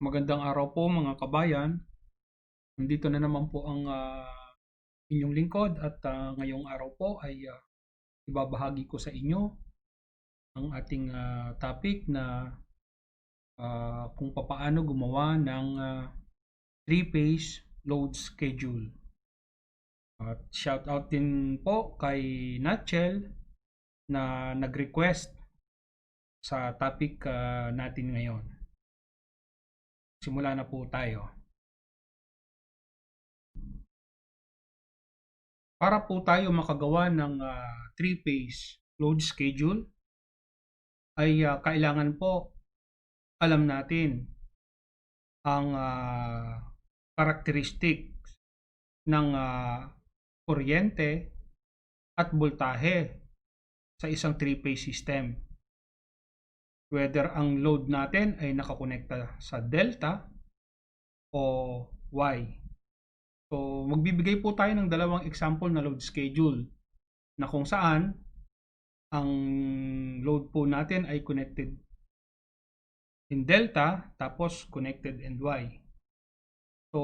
Magandang araw po mga kabayan. Nandito na naman po ang inyong lingkod at ngayong araw po ay ibabahagi ko sa inyo ang ating topic na kung papaano gumawa ng three-phase load schedule. At shout out din po kay Natchel na nag-request sa topic natin ngayon. Simula na po tayo. Para po tayo makagawa ng three-phase load schedule ay kailangan po alam natin ang characteristics ng kuryente at voltahe sa isang three-phase system. Whether ang load natin ay nakakonekta sa delta o Y. So, magbibigay po tayo ng dalawang example na load schedule na kung saan ang load po natin ay connected in delta tapos connected in Y. So,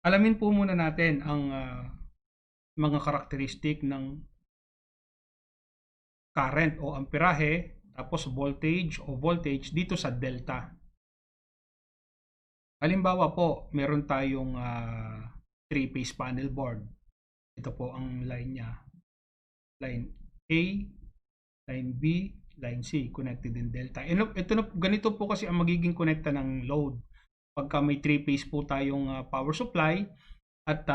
alamin po muna natin ang mga karakteristik ng current o amperahe tapos voltage dito sa delta. Halimbawa po, meron tayong 3-phase panel board. Ito po ang line niya. Line A, line B, line C, connected in delta. Ganito po kasi ang magiging connecta ng load. Pagka may 3-phase po tayong power supply at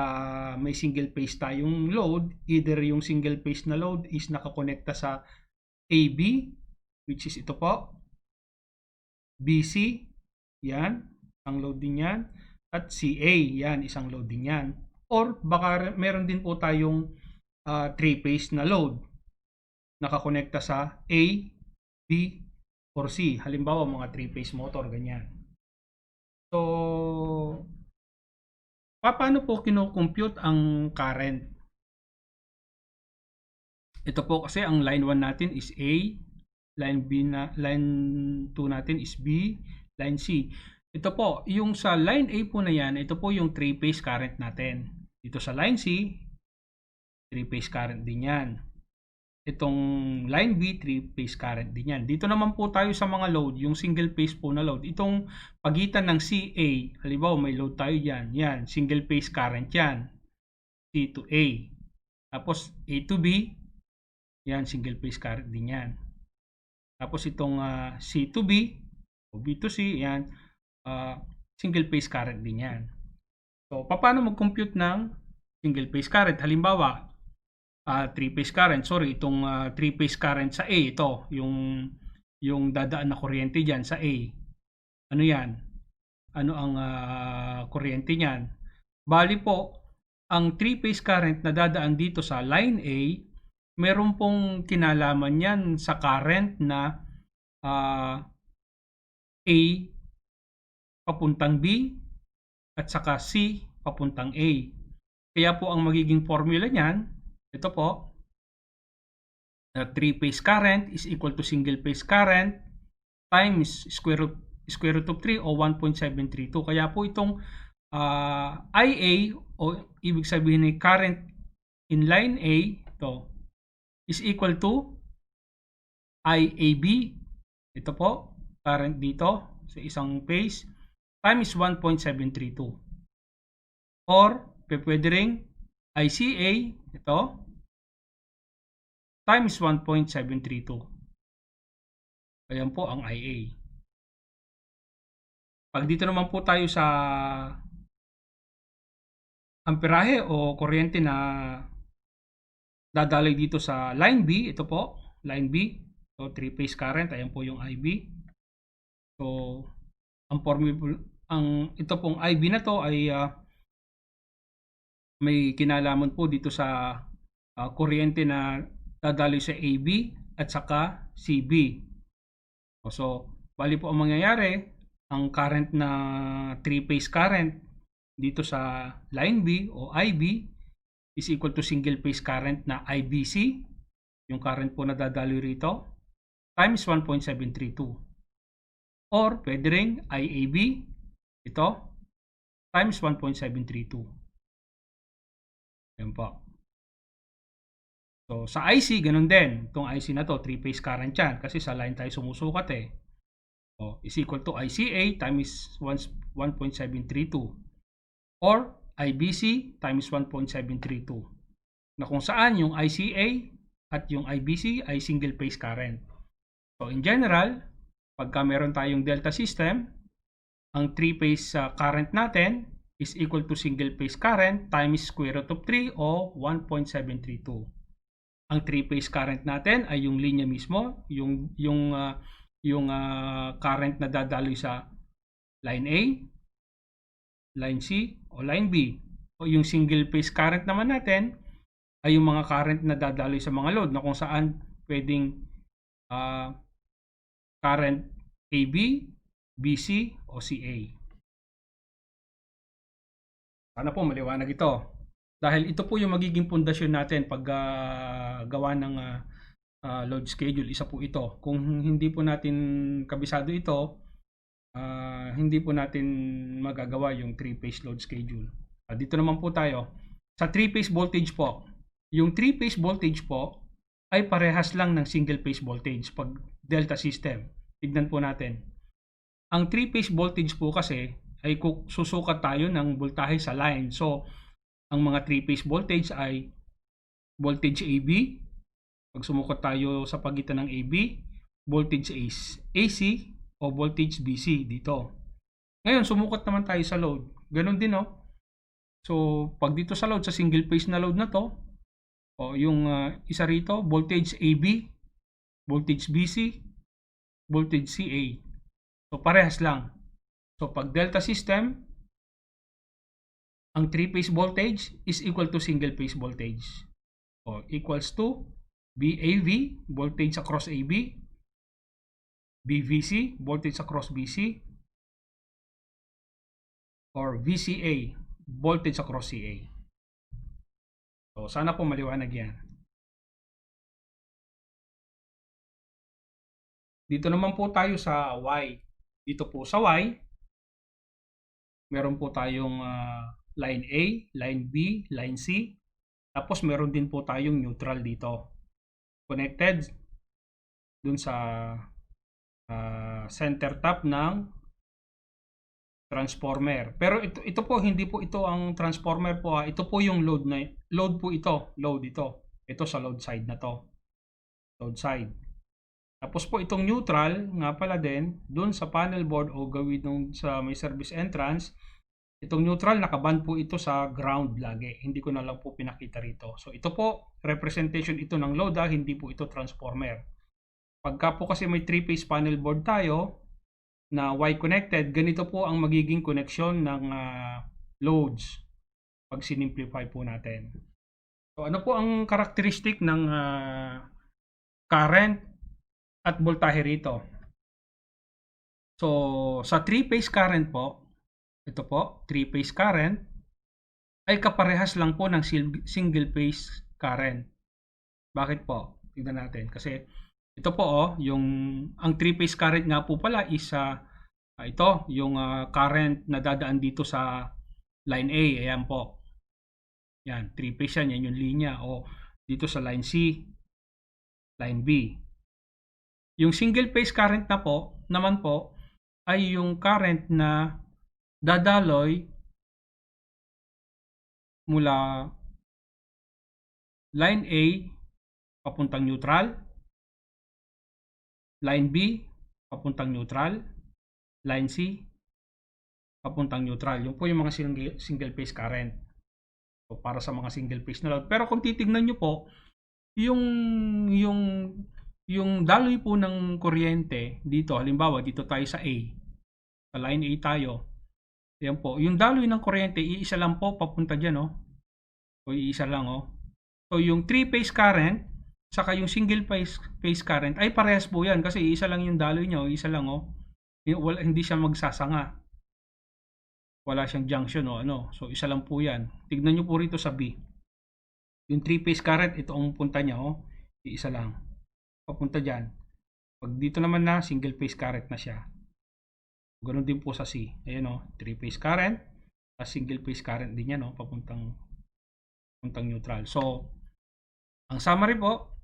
may single phase tayong load, either yung single phase na load is nakakonekta sa AB, which is ito po, BC, yan, ang load din yan, at CA, yan, isang load din yan. Or baka meron din po tayong 3-phase na load, nakakonekta sa A, B, or C. Halimbawa, mga 3-phase motor, ganyan. So, paano po kino-compute ang current? Ito po kasi ang line 1 natin is A, line 2 natin is B, line C. Ito po, yung sa line A po na yan, ito po yung 3-phase current natin. Dito sa line C, 3-phase current din yan. Itong line B, 3-phase current din yan. Dito naman po tayo sa mga load, yung single phase po na load. Itong pagitan ng CA, halimbawa may load tayo dyan, yan, single phase current yan. C to A. Tapos A to B, yan, single phase current din yan. Tapos itong C to B, o B to C, yan, single phase current din yan. So, paano mag-compute ng single phase current? Halimbawa, 3-phase current, itong 3-phase current sa A, ito, yung dadaan na kuryente dyan sa A. Ano yan? Ano ang kuryente niyan? Bali po, ang 3-phase current na dadaan dito sa line A, meron pong kinalaman yan sa current na A papuntang B at saka C papuntang A. Kaya po ang magiging formula niyan, ito po, 3-phase current is equal to single phase current times square root of 3 o 1.732. Kaya po itong IA o ibig sabihin ng current in line A, ito, is equal to IAB. Ito po, current dito sa isang phase times 1.732. Or, pwede ring ICA, ito, times 1.732. Ayan po ang IA. Pag dito naman po tayo sa amperahe o kuryente na dadaloy dito sa line B, ito po, line B, so 3-phase current, ayan po yung IB. So, ito pong IB na to ay may kinalaman po dito sa kuryente na dadaloy sa AB at saka CB. So, bali po ang mangyayari, ang current na 3-phase current dito sa line B o IB is equal to single phase current na IBC, yung current po na dadaloy rito, times 1.732. Or pwede ring IAB, ito, times 1.732. Yan po. So, sa IC, ganun din. Itong IC na to, 3-phase current yan. Kasi sa line tayo sumusukat eh. O, is equal to ICA times 1.732. Or IBC times 1.732. Na kung saan yung ICA at yung IBC ay single phase current. So, in general, pagka meron tayong delta system, ang 3-phase current natin is equal to single phase current times square root of 3 o 1.732. Ang 3-phase current natin ay yung linya mismo, yung current na dadaloy sa line A, line C, o line B. O yung single phase current naman natin ay yung mga current na dadaloy sa mga load na kung saan pwedeng current AB, BC, o CA. Sana po maliwanag ito. Dahil ito po yung magiging pundasyon natin pag gawa ng load schedule. Isa po ito. Kung hindi po natin kabisado ito, hindi po natin magagawa yung 3-phase load schedule. Dito naman po tayo. Sa 3-phase voltage po, yung 3-phase voltage po ay parehas lang ng single-phase voltage pag delta system. Tignan po natin. Ang 3-phase voltage po kasi ay susukat tayo ng voltahe sa line. So, ang mga 3-phase voltage ay voltage AB. Pag sumukat tayo sa pagitan ng AB, voltage AC o voltage BC dito. Ngayon, sumukat naman tayo sa load. Ganun din, no? So, pag dito sa load, sa single phase na load na to, yung isa rito, voltage AB, voltage BC, voltage CA. So, parehas lang. So, pag delta system, ang 3-phase voltage is equal to single phase voltage. O, equals to BAV, voltage across AB, BVC, voltage across BC, or VCA, voltage across CA. So, sana po maliwanag yan. Dito naman po tayo sa Y. Dito po sa Y, meron po tayong line A, line B, line C. Tapos meron din po tayong neutral dito. Connected dun sa center tap ng transformer. Pero ito po, hindi po ito ang transformer po. Ito po yung load na load po ito. Load ito. Ito sa load side na to. Load side. Tapos po itong neutral nga pala din dun sa panel board o gawin nung sa may service entrance. Itong neutral, nakaband po ito sa ground lagi. Hindi ko na lang po pinakita rito. So, ito po, representation ito ng load, hindi po ito transformer. Pagka po kasi may 3-phase panel board tayo na Y connected, ganito po ang magiging connection ng loads pag sinimplify po natin. So, ano po ang characteristic ng current at voltahe rito? So, sa 3-phase current po, ito po, 3-phase current, ay kaparehas lang po ng single phase current. Bakit po? Tignan natin. Kasi ito po, ang 3-phase current nga po pala is ito, yung current na dadaan dito sa line A. Ayan po. Yan, 3-phase yan. Yan yung linya. O dito sa line C, line B. Yung single phase current na po, naman po, ay yung current na dadaloy mula line A papuntang neutral, line B papuntang neutral, line C papuntang neutral. Yung po yung mga single phase current. So, para sa mga single phase na load. Pero kung titignan nyo po, yung daloy po ng kuryente dito, halimbawa dito tayo sa A, sa line A tayo. Yan po. Yung daloy ng kuryente, iisa lang po papunta dyan, oh. O iisa lang, oh. So, yung 3-phase current, saka yung single phase current, ay parehas po yan. Kasi iisa lang yung daloy nyo, iisa lang, oh. Hindi siya magsasanga. Wala siyang junction, oh, ano. So, isa lang po yan. Tignan nyo po rito sa B. Yung 3-phase current, ito ang punta niya, oh. Iisa lang. Papunta dyan. Pag dito naman na, single phase current na siya. Ganoon din po sa C. Ayan o, 3-phase current, single phase current din yan, no? Papuntang neutral. So, ang summary po,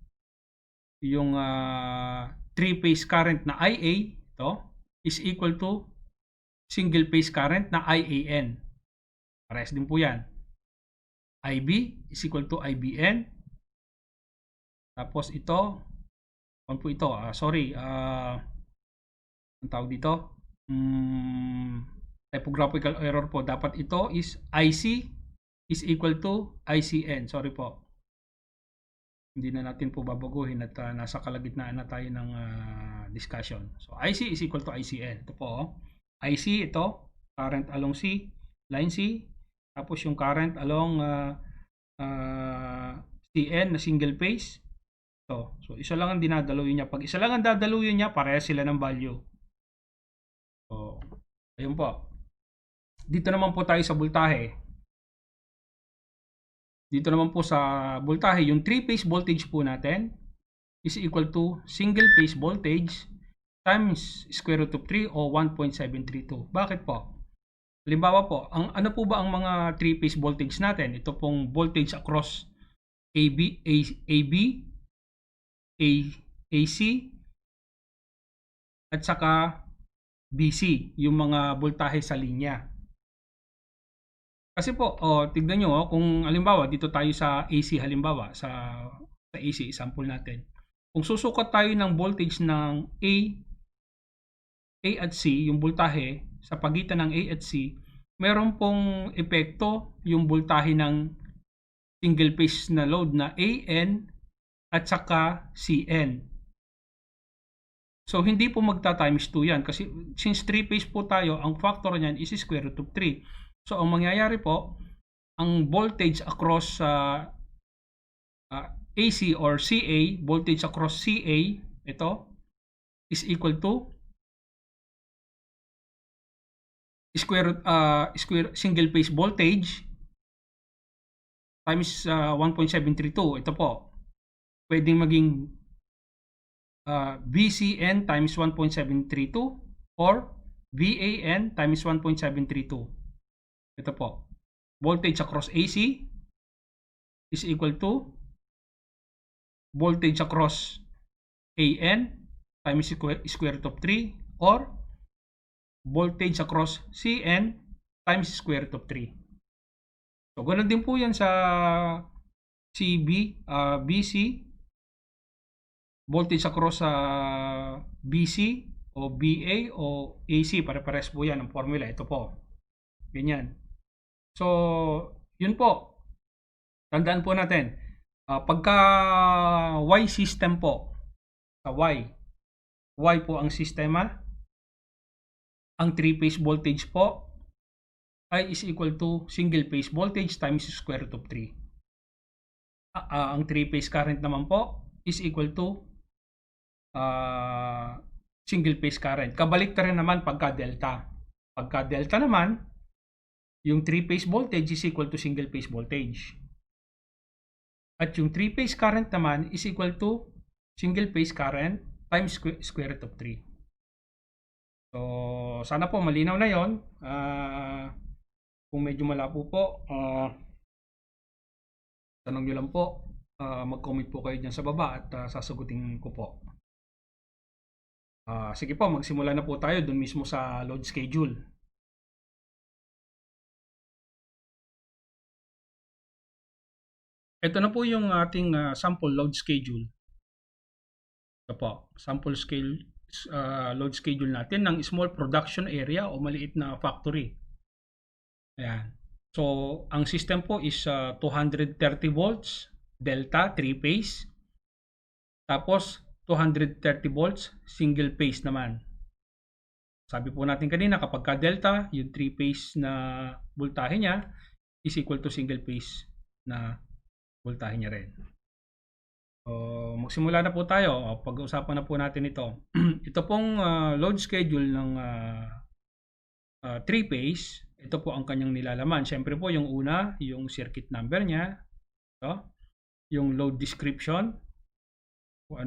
yung 3-phase current na IA, ito, is equal to single phase current na IAN. Parehas din po yan. IB is equal to IBN. Tapos ito, ano po ito? Ang tawag dito? Typographical error po. Dapat ito is IC is equal to ICN. Sorry po. Hindi na natin po babaguhin at nasa kalagitnaan na tayo ng discussion. So, IC is equal to ICN. Ito po. IC, ito. Current along C. Line C. Tapos yung current along CN na single phase. So, isa lang ang dinadaluyin niya. Pag isa lang ang dadaluyin niya, parehas sila ng value. So, ayun po. Dito naman po tayo sa voltahe. Dito naman po sa voltahe, yung 3-phase voltage po natin is equal to single phase voltage times square root of 3 o 1.732. Bakit po? Halimbawa po, ano po ba ang mga 3-phase voltage natin? Ito pong voltage across AB, AC, at saka BC, yung mga voltahe sa linya. Kasi po, tignan nyo, kung halimbawa, dito tayo sa AC halimbawa, sa AC, sample natin. Kung susukat tayo ng voltage ng A at C, yung voltahe, sa pagitan ng A at C, meron pong epekto yung voltahe ng single phase na load na AN at saka CN. So, hindi po magta-times 2 yan kasi since 3-phase po tayo, ang factor niyan is square root of 3. So, ang mangyayari po, ang voltage across AC or CA, voltage across CA, ito, is equal to square single phase voltage times 1.732. Ito po, pwedeng maging VCN times 1.732 or VAN times 1.732. Ito po, voltage across AC is equal to voltage across AN times square root of 3 or voltage across CN times square root of 3. So, ganoon din po yan sa BC, voltage across BC o BA o AC, pare-pares po yan ang formula. Ito po, ganyan. So, yun po. Tandaan po natin. Pagka Y system po, sa Y po ang sistema, ang 3-phase voltage po ay is equal to single phase voltage times square root of 3. Ang 3-phase current naman po is equal to single phase current. Kabalik rin naman pagka delta. Pagka delta naman, yung 3-phase voltage is equal to single phase voltage. At yung 3-phase current naman is equal to single phase current times square root of 3. So, sana po malinaw na yon. Kung medyo malabo po, tanong nyo lang po. Mag-comment po kayo dyan sa baba at sasagutin ko po. Sige po, magsimula na po tayo dun mismo sa load schedule. Ito na po yung ating sample load schedule. Ito po, sample load schedule natin ng small production area o maliit na factory. Ayan. So, ang system po is 230 volts, delta, 3-phase. Tapos, 230 volts, single phase naman. Sabi po natin kanina, kapag ka delta, yung 3-phase na voltahe niya is equal to single phase na voltahe niya rin. So, magsimula na po tayo. Pag-usapan na po natin ito. Ito pong load schedule ng 3-phase. Ito po ang kanyang nilalaman. Siyempre po, yung una, yung circuit number niya. Ito. Yung load description. Kung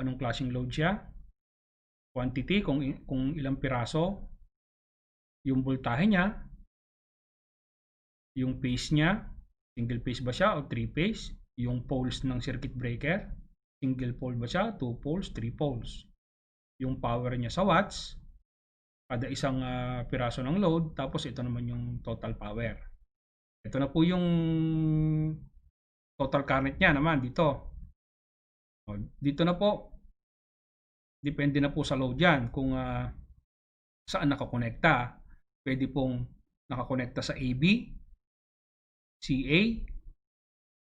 anong klaseng load siya. quantity, kung ilang piraso, yung voltahe niya, yung phase niya, single phase ba siya o 3 phase, yung poles ng circuit breaker, single pole ba siya, 2 poles, 3 poles, yung power niya sa watts, kada isang piraso ng load, tapos ito naman yung total power. Ito na po yung total current niya naman dito. Dito na po, depende na po sa load yan kung saan nakakonekta. Pwede pong nakakonekta sa AB, CA,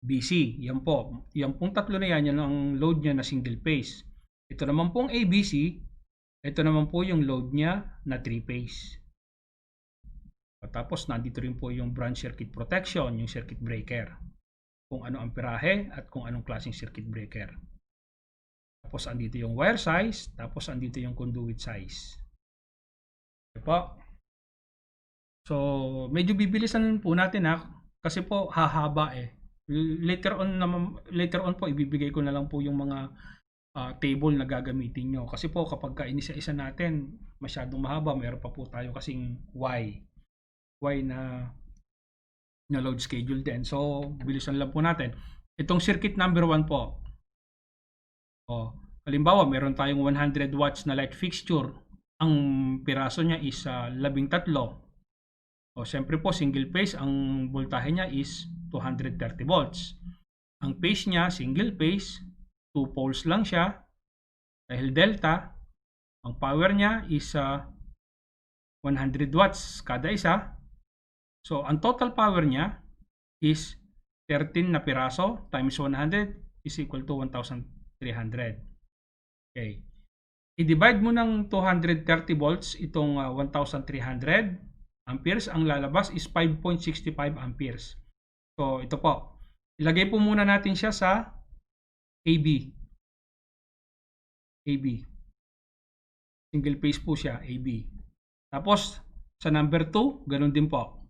BC. Yan po. Yan pong tatlo na yan, yan ang load niya na single phase. Ito naman pong ABC, ito naman po yung load niya na 3 phase. Tapos nandito rin po yung branch circuit protection, yung circuit breaker. Kung ano amperahe at kung anong klaseng circuit breaker. Tapos andito yung wire size, tapos andito yung conduit size. Okay po. So, medyo bibilisan po natin kasi po hahaba eh. Later on po ibibigay ko na lang po yung mga table na gagamitin nyo. Kasi po kapag inisa-isa natin, masyadong mahaba, mayroon pa po tayo kasing Y na load schedule din. So, bilisan lang po natin. Itong circuit number 1 po. Halimbawa, meron tayong 100 watts na light fixture. Ang piraso niya is 13. Siyempre po, single phase, ang voltahe niya is 230 volts. Ang phase niya, single phase, 2 poles lang siya. Dahil delta, ang power niya is 100 watts kada isa. So, ang total power niya is 13 na piraso times 100 is equal to 1,300. Okay. I-divide mo ng 230 volts itong 1,300 amperes. Ang lalabas is 5.65 amperes. So, ito po. Ilagay po muna natin siya sa AB. Single phase po siya, AB. Tapos, sa number 2, ganun din po.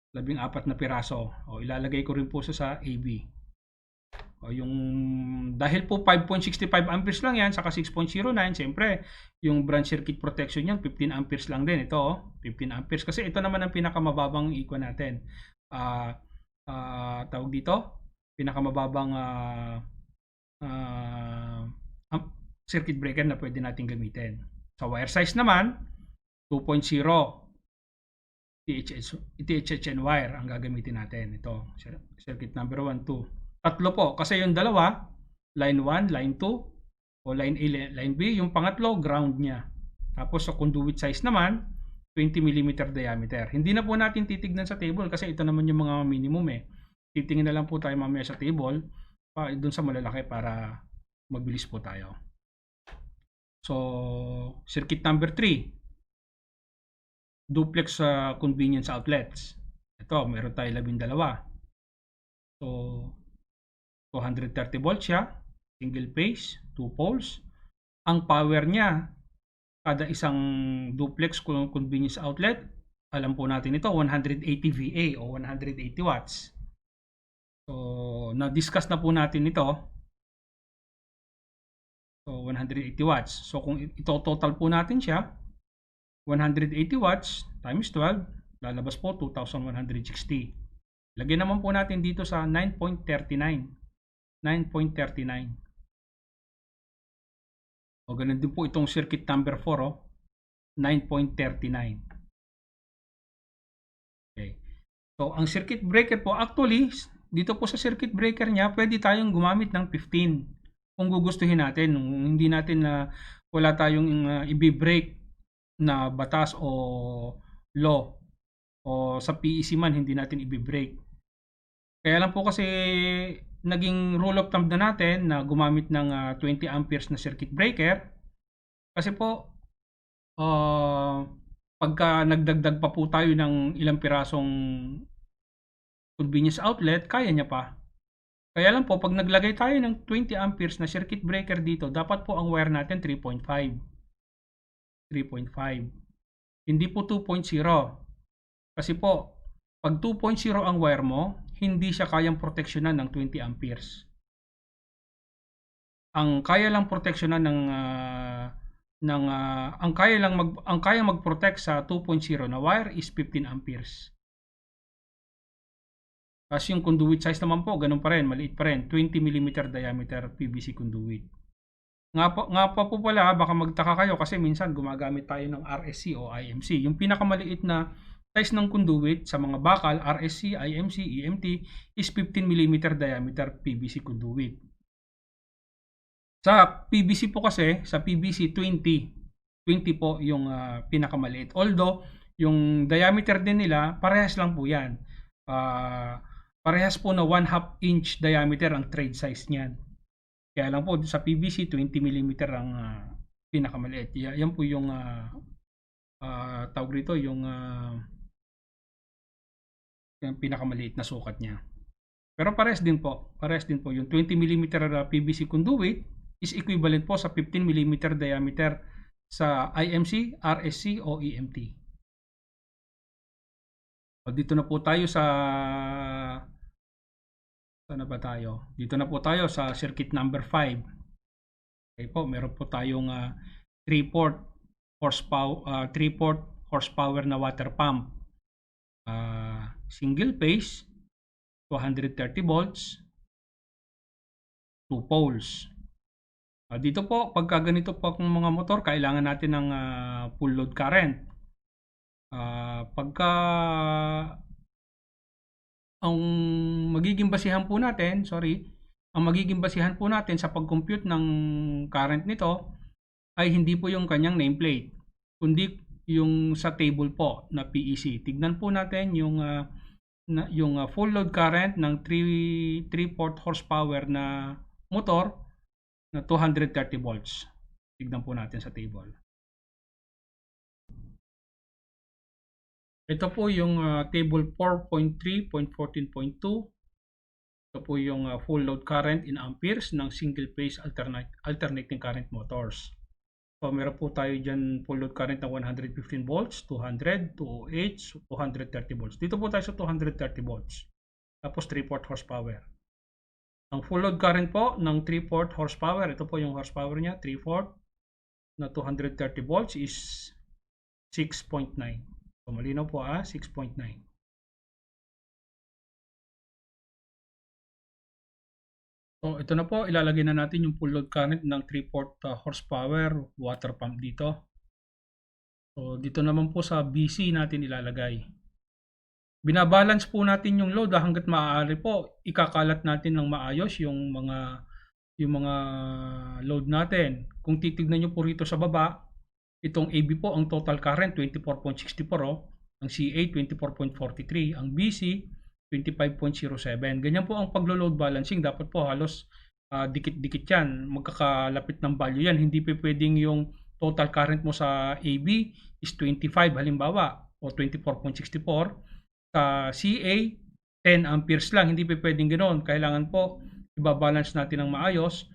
14 na piraso. Ilalagay ko rin po sa AB. Dahil po 5.65 amperes lang yan, saka 6.09, siyempre, yung branch circuit protection yan, 15 amperes lang din. Ito, 15 amperes. Kasi ito naman ang pinakamababang equal natin. Tawag dito, pinakamababang circuit breaker na pwede natin gamitin. Sa wire size naman, 2.0 THHN wire ang gagamitin natin. Ito, circuit number 1, 2. Tatlo po, kasi yung dalawa, line 1, line 2, o line A, line B, yung pangatlo, ground niya. Tapos sa conduit size naman, 20 mm diameter. Hindi na po natin titignan sa table kasi ito naman yung mga minimum eh. Titingnan na lang po tayo mamaya sa table, doon sa malalaki para mabilis po tayo. So, circuit number 3, duplex convenience outlets. Ito, meron tayo 12. So, 230 volts siya, single phase, 2 poles. Ang power niya, kada isang duplex convenience outlet, alam po natin ito, 180 VA o 180 watts. So, na-discuss na po natin ito. So, 180 watts. So, kung ito total po natin siya, 180 watts times 12, lalabas po 2,160. Lagyan naman po natin dito sa 9.39. 9.39. Ganun din po itong circuit number 4, 9.39. Okay. So, ang circuit breaker po, actually, dito po sa circuit breaker niya, pwede tayong gumamit ng 15 kung gugustuhin natin. Hindi natin wala tayong i-break na batas o law o sa PEC man, hindi natin i-break. Kaya lang po kasi naging rule of thumb na natin na gumamit ng 20 amperes na circuit breaker kasi po pagka nagdagdag pa po tayo ng ilang pirasong convenience outlet, kaya niya pa. Kaya lang po, pag naglagay tayo ng 20 amperes na circuit breaker dito, dapat po ang wire natin 3.5. Hindi po 2.0. Kasi po, pag 2.0 ang wire mo, hindi siya kayang proteksyonan ng 20 amperes. Ang kaya lang proteksyonan ng ang kaya mag-protect sa 2.0 na wire is 15 amperes. Tapos yung conduit size naman po, ganun pa rin, maliit pa rin, 20 mm diameter PVC conduit. Nga pa po pala, baka magtaka kayo kasi minsan gumagamit tayo ng RSC o IMC. Yung pinakamaliit na size ng conduit sa mga bakal, RSC, IMC, EMT is 15 mm diameter PVC conduit. Sa PVC po kasi, sa PVC 20 po yung pinakamaliit. Although, yung diameter din nila, parehas lang po yan. Parehas po na 1/2 inch diameter ang trade size niyan. Kaya lang po sa PVC 20 mm ang pinakamaliit. Yan po yung tawag rito, yung pinakamaliit na sukat niya. Pero parehas din po yung 20 mm PVC conduit is equivalent po sa 15 mm diameter sa IMC, RSC o EMT. Dito na po tayo sa Saan na ba tayo? Dito na po tayo sa circuit number 5. Okay po, meron po tayong 3-port horsepower na water pump. Single phase, 230 volts, 2 poles. Dito po, pagka ganito po ang mga motor, kailangan natin ng full load current. Pagka ang magiging basihan po natin sa pag-compute ng current nito ay hindi po yung kanyang nameplate, kundi yung sa table po na PEC. Tignan po natin yung full load current ng 3-port horsepower na motor na 230 volts. Tignan po natin sa table. Ito po yung table 4.3.14.2. Ito po yung full load current in amperes ng single phase alternating current motors. So meron po tayo dyan full load current ng 115 volts, 200, 208, 230 volts. Dito po tayo sa 230 volts. Tapos 3-port horsepower. Ang full load current po ng 3-port horsepower, ito po yung horsepower niya, 3-port na 230 volts is 6.9. So, malinaw po 6.9. So, ito na po, ilalagay na natin yung full load current ng 3-port horsepower water pump dito. So, dito naman po sa BC natin ilalagay. Binabalance po natin yung load hanggat maaari po. Ikakalat natin ng maayos yung mga load natin. Kung titignan nyo po rito sa baba, itong AB po, ang total current 24.64, ang CA 24.43, ang BC 25.07. Ganyan po ang paglo-load balancing. Dapat po halos dikit-dikit yan. Magkakalapit ng value yan. Hindi pa pwedeng yung total current mo sa AB is 25 halimbawa o 24.64. Sa CA 10 amperes lang. Hindi pa pwedeng ganoon. Kailangan po ibabalance natin ng maayos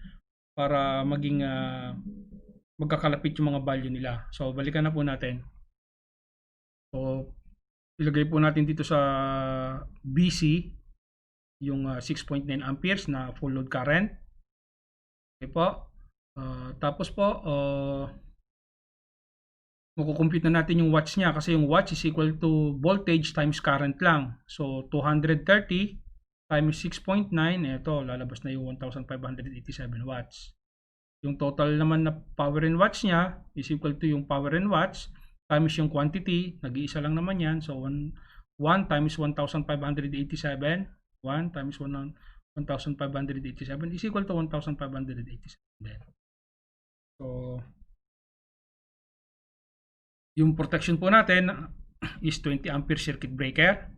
para maging magkakalapit yung mga value nila. So, balikan na po natin. So, ilagay po natin dito sa BC yung 6.9 amperes na full load current. Okay po. Tapos po, makukompute na natin yung watts niya kasi yung watts is equal to voltage times current lang. So, 230 times 6.9, ito, lalabas na yung 1,587 watts. Yung total naman na power in watts niya is equal to yung power in watts times yung quantity, nag-iisa lang naman yan. So, 1 times 1,587, 1 times 1,587 is equal to 1,587 then. So, yung protection po natin is 20 ampere circuit breaker.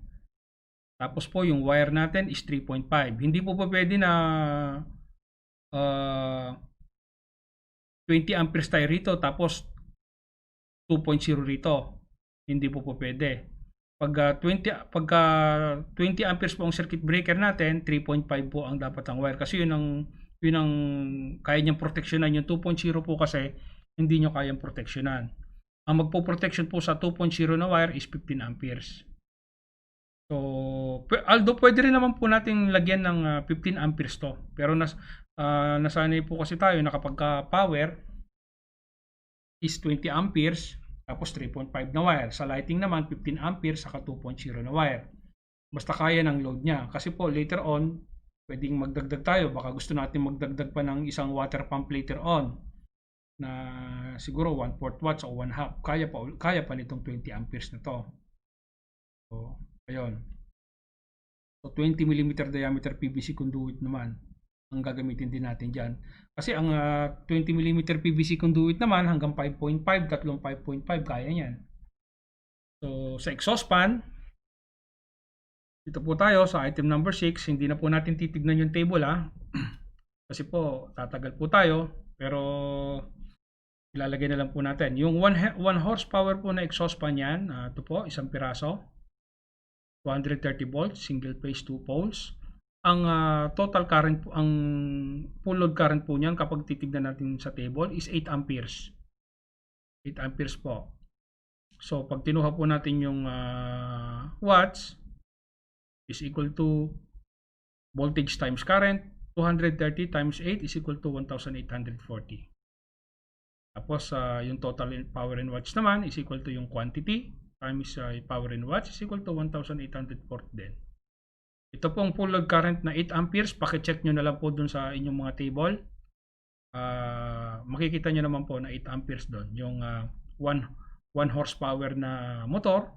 Tapos po, yung wire natin is 3.5. Hindi po pa pwede na 20 amperes tayo rito tapos 2.0 rito. Hindi po pwede. Pagka 20 amperes po ang circuit breaker natin, 3.5 po ang dapat ang wire kasi yun ang kaya niyang proteksyonan. Yung 2.0 po kasi hindi niyo kayang proteksyonan. Ang magpo-protection po sa 2.0 na wire is 15 amperes. So, although pwede rin naman po nating lagyan ng 15 amperes to. Pero nasanay po kasi tayo na kapag power, is 20 amperes, tapos 3.5 na wire. Sa lighting naman, 15 amperes, saka 2.0 na wire. Basta kaya ng load niya. Kasi po, later on, pwedeng magdagdag tayo. Baka gusto natin magdagdag pa ng isang water pump later on na siguro 1/4 watts o 1/2. Kaya pa nitong 20 amperes na to. So, ayun. So, 20 mm diameter PVC conduit naman ang gagamitin din natin dyan. Kasi ang 20 mm PVC conduit naman hanggang 5.5, tatlong 5.5, kaya yan. So, sa exhaust fan, dito po tayo sa item number 6. Hindi na po natin titignan yung table kasi po tatagal po tayo, pero ilalagay na lang po natin. Yung 1 horsepower po na exhaust fan yan, ito po, isang piraso. 230 volts, single phase 2 poles. Ang total current po, ang full load current po niyan kapag titignan natin sa table is 8 amperes. 8 amperes po. So, pag tinuha po natin yung watts, is equal to voltage times current. 230 times 8 is equal to 1,840. Tapos, yung total power in watts naman is equal to yung quantity times power in watts is equal to 1,840 din. Ito pong full load current na 8 amperes, pakicheck nyo na lang po dun sa inyong mga table. Makikita nyo naman po na 8 amperes doon. Yung 1 horsepower na motor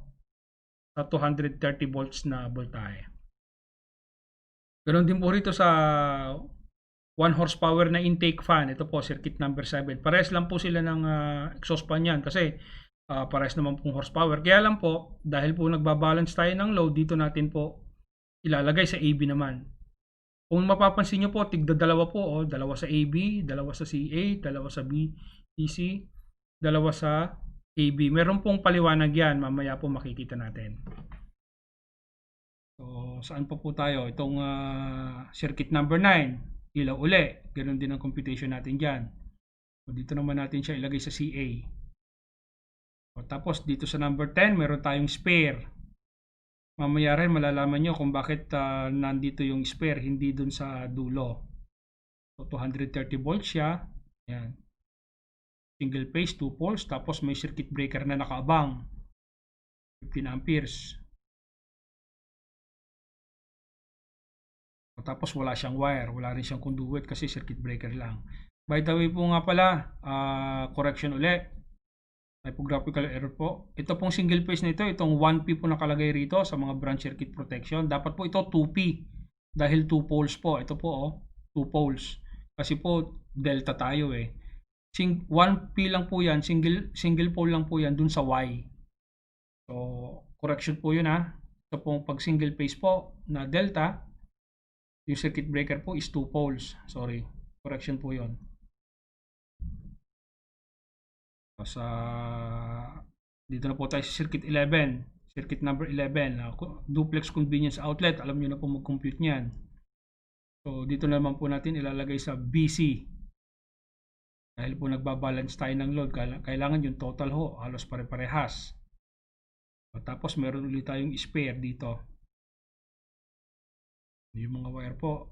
sa 230 volts na voltahe. Ganon din po rito sa 1 horsepower na intake fan. Ito po, circuit number 7. Parehas lang po sila ng exhaust fan yan kasi parehas naman pong horsepower. Kaya lang po, dahil po nagbabalance tayo ng load, dito natin po ilalagay sa AB naman. Kung mapapansin nyo po, tigda-dalawa po. Dalawa sa AB, dalawa sa CA, dalawa sa BEC, dalawa sa AB. Meron pong paliwanag yan. Mamaya po makikita natin. So, saan pa po tayo? Itong circuit number 9. Ilaw uli. Ganon din ang computation natin dyan. So, dito naman natin siya ilagay sa CA. So, tapos dito sa number 10, meron tayong spare. Mamaya rin malalaman nyo kung bakit nandito yung spare, hindi dun sa dulo. So, 230 volts siya. Ayan. Single phase, 2 poles. Tapos may circuit breaker na nakaabang. 15 amperes. Tapos wala siyang wire. Wala rin siyang conduit kasi circuit breaker lang. By the way po nga pala, correction ulit. Typographical error po. Ito pong single phase na ito, itong 1P po nakalagay rito sa mga branch circuit protection. Dapat po ito 2P. Dahil 2 poles po. Ito po 2 poles. Kasi po delta tayo 1P lang po yan, single pole lang po yan dun sa Y. So, correction po yun Ito pong pag single phase po na delta, yung circuit breaker po is 2 poles. Sorry, correction po yun. So, dito na po tayo sa circuit 11. Circuit number 11. Duplex convenience outlet. Alam nyo na po mag-compute nyan. So, dito naman po natin ilalagay sa BC. Dahil po nagbabalance tayo ng load, kailangan yung total halos pare-parehas. Tapos meron ulit tayong spare dito. Yung mga wire po.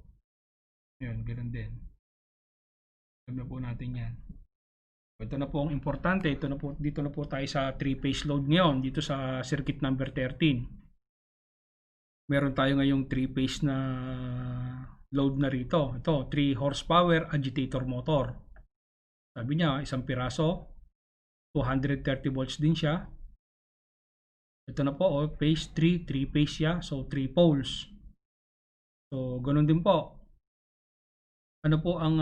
Yun, ganoon din. Alam na po natin yan. Ito na po ang importante. Dito na po tayo sa 3-phase load ngayon. Dito sa circuit number 13. Meron tayo ngayong 3-phase na load na rito. Ito, 3 horsepower agitator motor. Sabi niya, isang piraso, 230 volts din siya. Ito na po, phase 3, 3-phase siya, so 3 poles. So, ganun din po. Ano po ang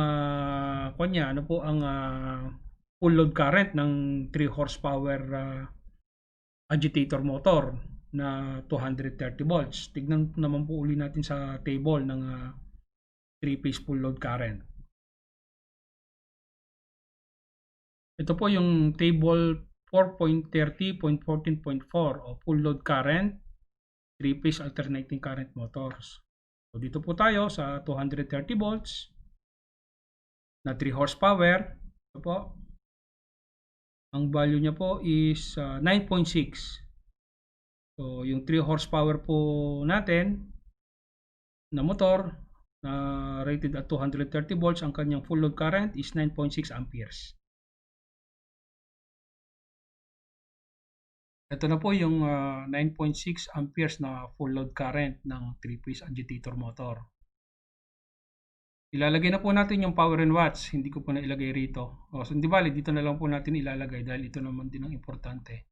full load current ng 3 horsepower agitator motor na 230 volts. Tignan naman po uli natin sa table ng 3-phase full load current. Ito po yung table 4.30.14.4 o full load current, 3-phase alternating current motors. So dito po tayo sa 230 volts na 3 horsepower. Ito po. Ang value niya po is 9.6. So yung 3 horsepower po natin na motor na rated at 230 volts, ang kanyang full load current is 9.6 amperes. Ito na po yung 9.6 amperes na full load current ng 3-phase agitator motor. Ilalagay na po natin yung power and watts. Hindi ko po na ilagay rito. So, hindi bali, dito na lang po natin ilalagay dahil ito naman din ang importante.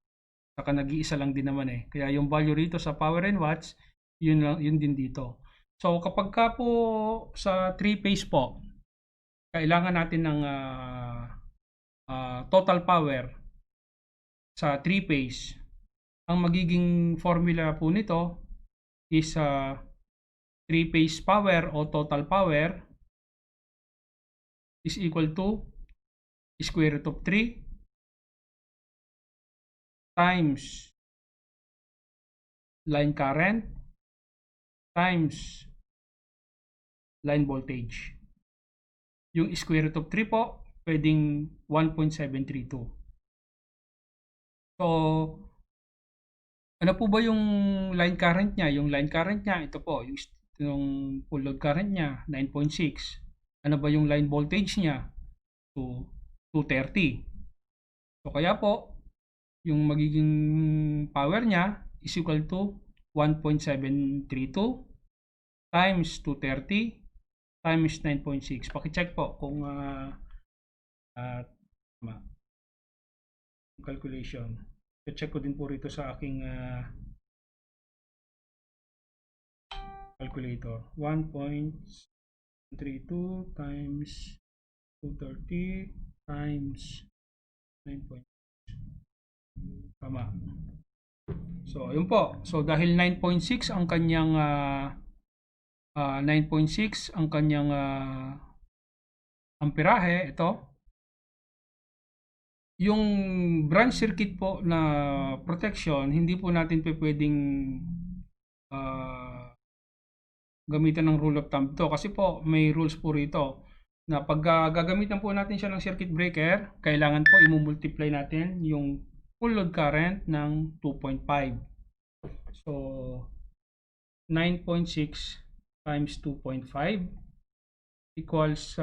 Saka nag-iisa lang din naman eh. Kaya yung value rito sa power and watts, yun din dito. So, kapag ka po sa 3-phase po, kailangan natin ng total power sa 3-phase. Ang magiging formula po nito is 3-phase power o total power is equal to square root of 3 times line current times line voltage. Yung square root of 3 po, pwedeng 1.732. So, ano po ba yung line current niya? Yung line current niya, ito po, yung full load current niya, 9.6. Ano ba yung line voltage niya? 230. So, kaya po, yung magiging power niya is equal to 1.732 times 230 times 9.6. Paki-check po kung calculation. I-check ko din po rito sa aking calculator. 1.32 times 230 times 9.6. Tama. So, ayun po. So, dahil 9.6 ang kanyang 9.6 ang kanyang amperahe, ito. Yung branch circuit po na protection, hindi po natin pwedeng gamitan ng rule of thumb to kasi po may rules po rito na pag gagamitan po natin siya ng circuit breaker, kailangan po i-multiply natin yung full load current ng 2.5. So, 9.6 times 2.5 equals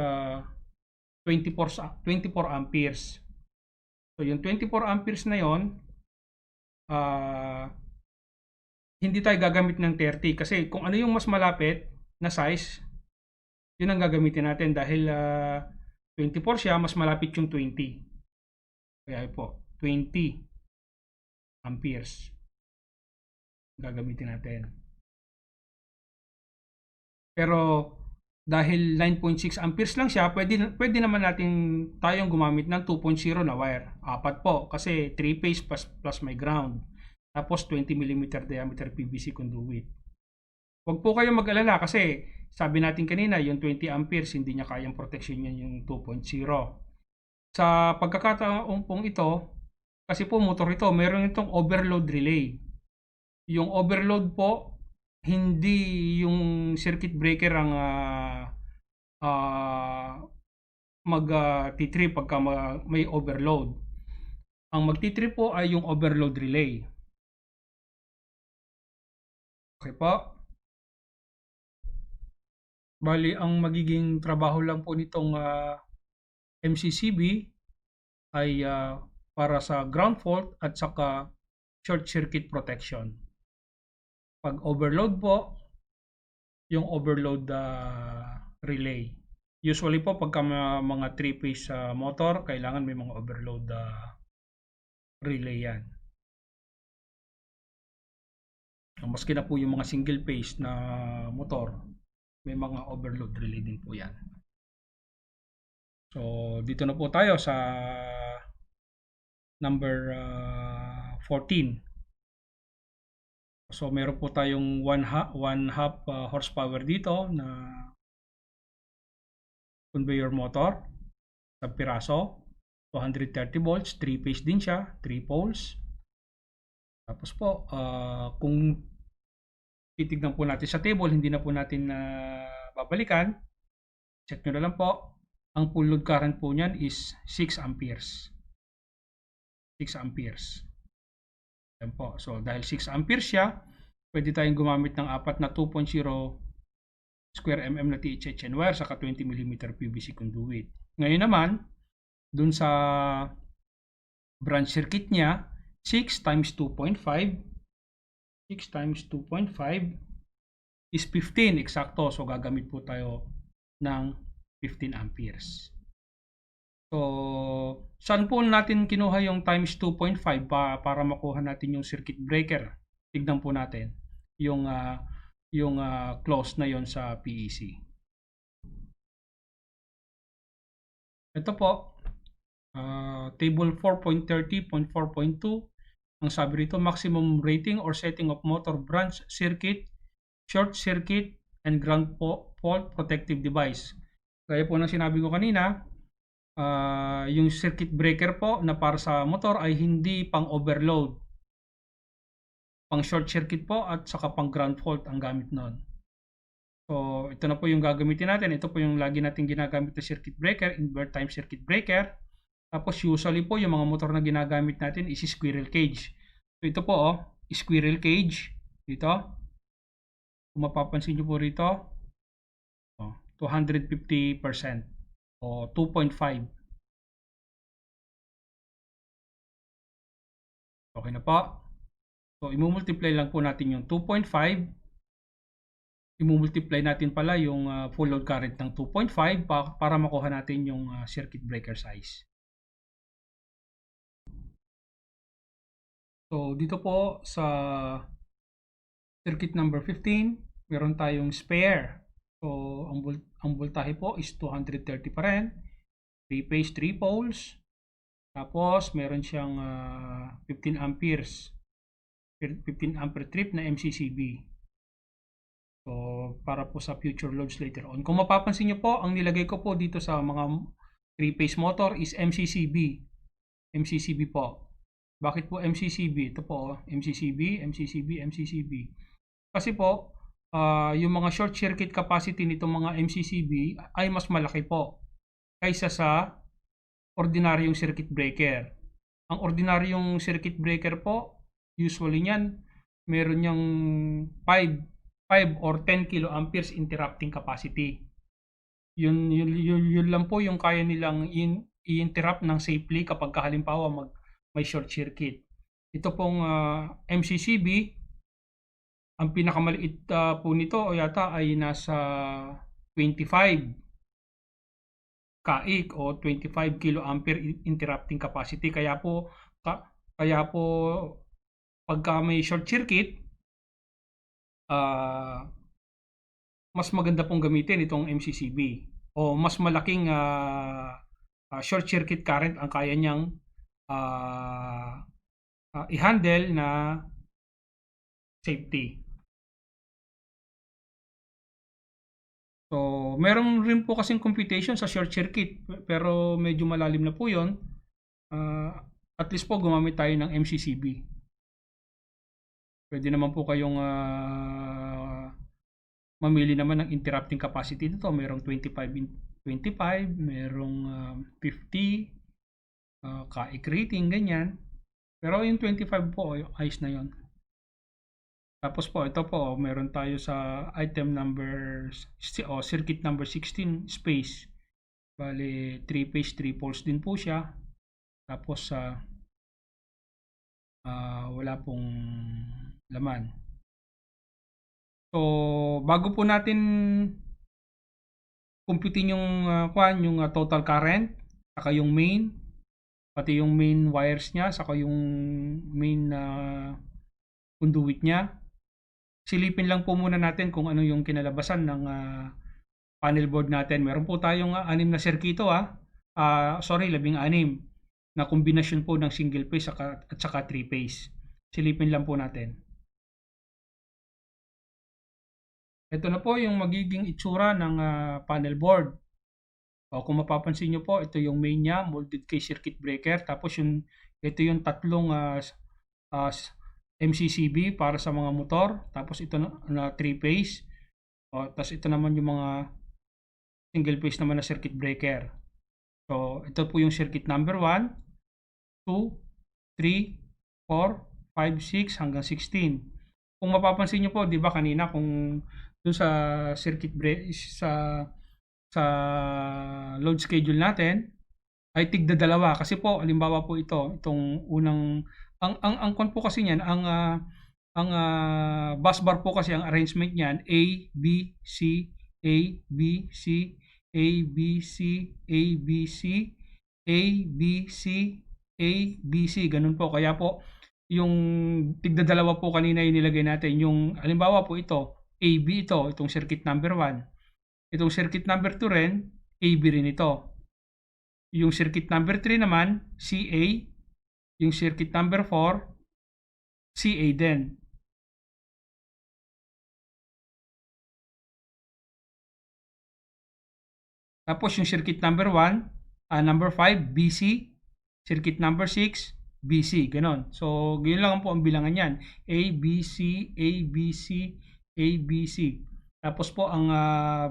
24 amperes. So, yung 24 amperes na yon, hindi tayo gagamit ng 30 kasi kung ano yung mas malapit na size, yun ang gagamitin natin dahil 24 siya, mas malapit yung 20. Kaya po, 20 amperes gagamitin natin. Pero dahil 9.6 amperes lang siya, pwede naman natin tayong gumamit ng 2.0 na wire. Apat po kasi 3 phase plus may ground. Tapos 20 mm diameter PVC conduit. Huwag po kayong mag-alala kasi sabi natin kanina yung 20 amperes hindi niya kayang protection niya yung 2.0. Sa pagkakataon pong ito, kasi po motor ito, meron itong overload relay. Yung overload po, hindi yung circuit breaker ang mag-titrip pagka may overload. Ang mag-titrip po ay yung overload relay. Okay po. Bali, ang magiging trabaho lang po nitong MCCB ay para sa ground fault at saka short circuit protection. Pag overload po, yung overload relay. Usually po pagka mga 3-phase motor, kailangan may mga overload relay yan. Maski na po yung mga single phase na motor, may mga overload relay din po yan. So, dito na po tayo sa number 14. So, meron po tayong 1/2 horsepower dito na conveyor motor sa piraso. 230 volts, 3 phase din siya, 3 poles. Tapos po, kung titignan po natin sa table, hindi na po natin babalikan. Check nyo na lang po. Ang full load current po niyan is 6 amperes. 6 amperes. Yan po. So, dahil 6 amperes siya, pwede tayong gumamit ng 4 na 2.0 square mm na THHN wire saka 20 mm PVC conduit. Ngayon naman, dun sa branch circuit niya, 6 times 2.5. 6 times 2.5 is 15, eksakto. So, gagamit po tayo ng 15 amperes. So, saan po natin kinuha yung times 2.5 para makuha natin yung circuit breaker? Tignan po natin yung clause na yon sa PEC. Ito po, table 4.30.4.2. Ang sabi rito, maximum rating or setting of motor branch circuit, short circuit, and ground fault protective device. Kaya po nang sinabi ko kanina, yung circuit breaker po na para sa motor ay hindi pang overload. Pang short circuit po at saka pang ground fault ang gamit nun. So, ito na po yung gagamitin natin. Ito po yung lagi natin ginagamit na circuit breaker, invert time circuit breaker. Tapos usually po yung mga motor na ginagamit natin is squirrel cage. So, ito po squirrel cage dito. Kung mapapansin nyo po rito, 250% o 2.5. Okay na po. So, i-multiply lang po natin yung 2.5. I-multiply natin pala yung full load current ng 2.5 para makuha natin yung circuit breaker size. So, dito po sa circuit number 15, meron tayong spare. So, ang voltahe po is 230 pa rin. 3 phase, 3 poles. Tapos, meron siyang 15 amperes. 15 ampere trip na MCCB. So, para po sa future loads later on. Kung mapapansin nyo po, ang nilagay ko po dito sa mga 3-phase motor is MCCB. MCCB po. Bakit po MCCB? Ito po, MCCB, MCCB, MCCB. Kasi po, yung mga short circuit capacity nitong mga MCCB ay mas malaki po kaysa sa ordinaryong circuit breaker. Ang ordinaryong circuit breaker po, usually niyan, meron niyang 5 or 10 kiloamperes interrupting capacity. Yun lang po yung kaya nilang i-interrupt ng safely kapag halimbawa may short circuit. Ito pong MCCB, ang pinakamaliit po nito yata ay nasa 25 kaik o 25 kiloampere interrupting capacity. Kaya po pagka may short circuit, mas maganda pong gamitin itong MCCB o mas malaking short circuit current ang kaya niyang i-handle na safety. So, meron rin po kasing computation sa short circuit pero medyo malalim na po yun. At least po gumamit tayo ng MCCB. Pwede naman po kayong mamili naman ng interrupting capacity dito. Merong 25, merong 50, kaik rating, ganyan. Pero yung 25 po, ayos na yon. Tapos po, ito po, meron tayo sa item number, circuit number 16, space. Bale, 3 phase, 3 poles din po siya. Tapos, wala pong laman. So, bago po natin kumputin yung total current, saka yung main, pati yung main wires niya, saka yung main conduit niya. Silipin lang po muna natin kung ano yung kinalabasan ng panel board natin. Meron po tayong 6 na sirkito 16 na kombinasyon po ng single phase at saka 3 phase. Silipin lang po natin. Ito na po yung magiging itsura ng panel board. Kung mapapansin nyo po, ito yung main niya, molded case circuit breaker. Tapos ito yung tatlong MCCB para sa mga motor. Tapos ito na 3 phase. Tapos ito naman yung mga single phase naman na circuit breaker. So, ito po yung circuit number 1, 2, 3, 4, 5, 6 hanggang 16. Kung mapapansin nyo po, di ba kanina kung doon sa circuit breaker sa load schedule natin ay tigda dalawa kasi po halimbawa po itong unang Ang kon po kasi niyan, ang bus bar po kasi ang arrangement niyan A, B, C, A, B, C, A, B, C, A, B, C, A, B, C, A, B, C, ganun po. Kaya po yung tigdadalawa po kanina yung nilagay natin. Yung halimbawa po ito, AB ito, itong circuit number 1. Itong circuit number 2 rin, AB rin ito. Yung circuit number 3 naman, CA. Yung circuit number 4, CA din. Tapos yung circuit number 1, number 5, BC. Circuit number 6, BC. Ganon. So, ganyan lang po ang bilangan yan. A, B, C, A, B, C, A, B, C. Tapos po, ang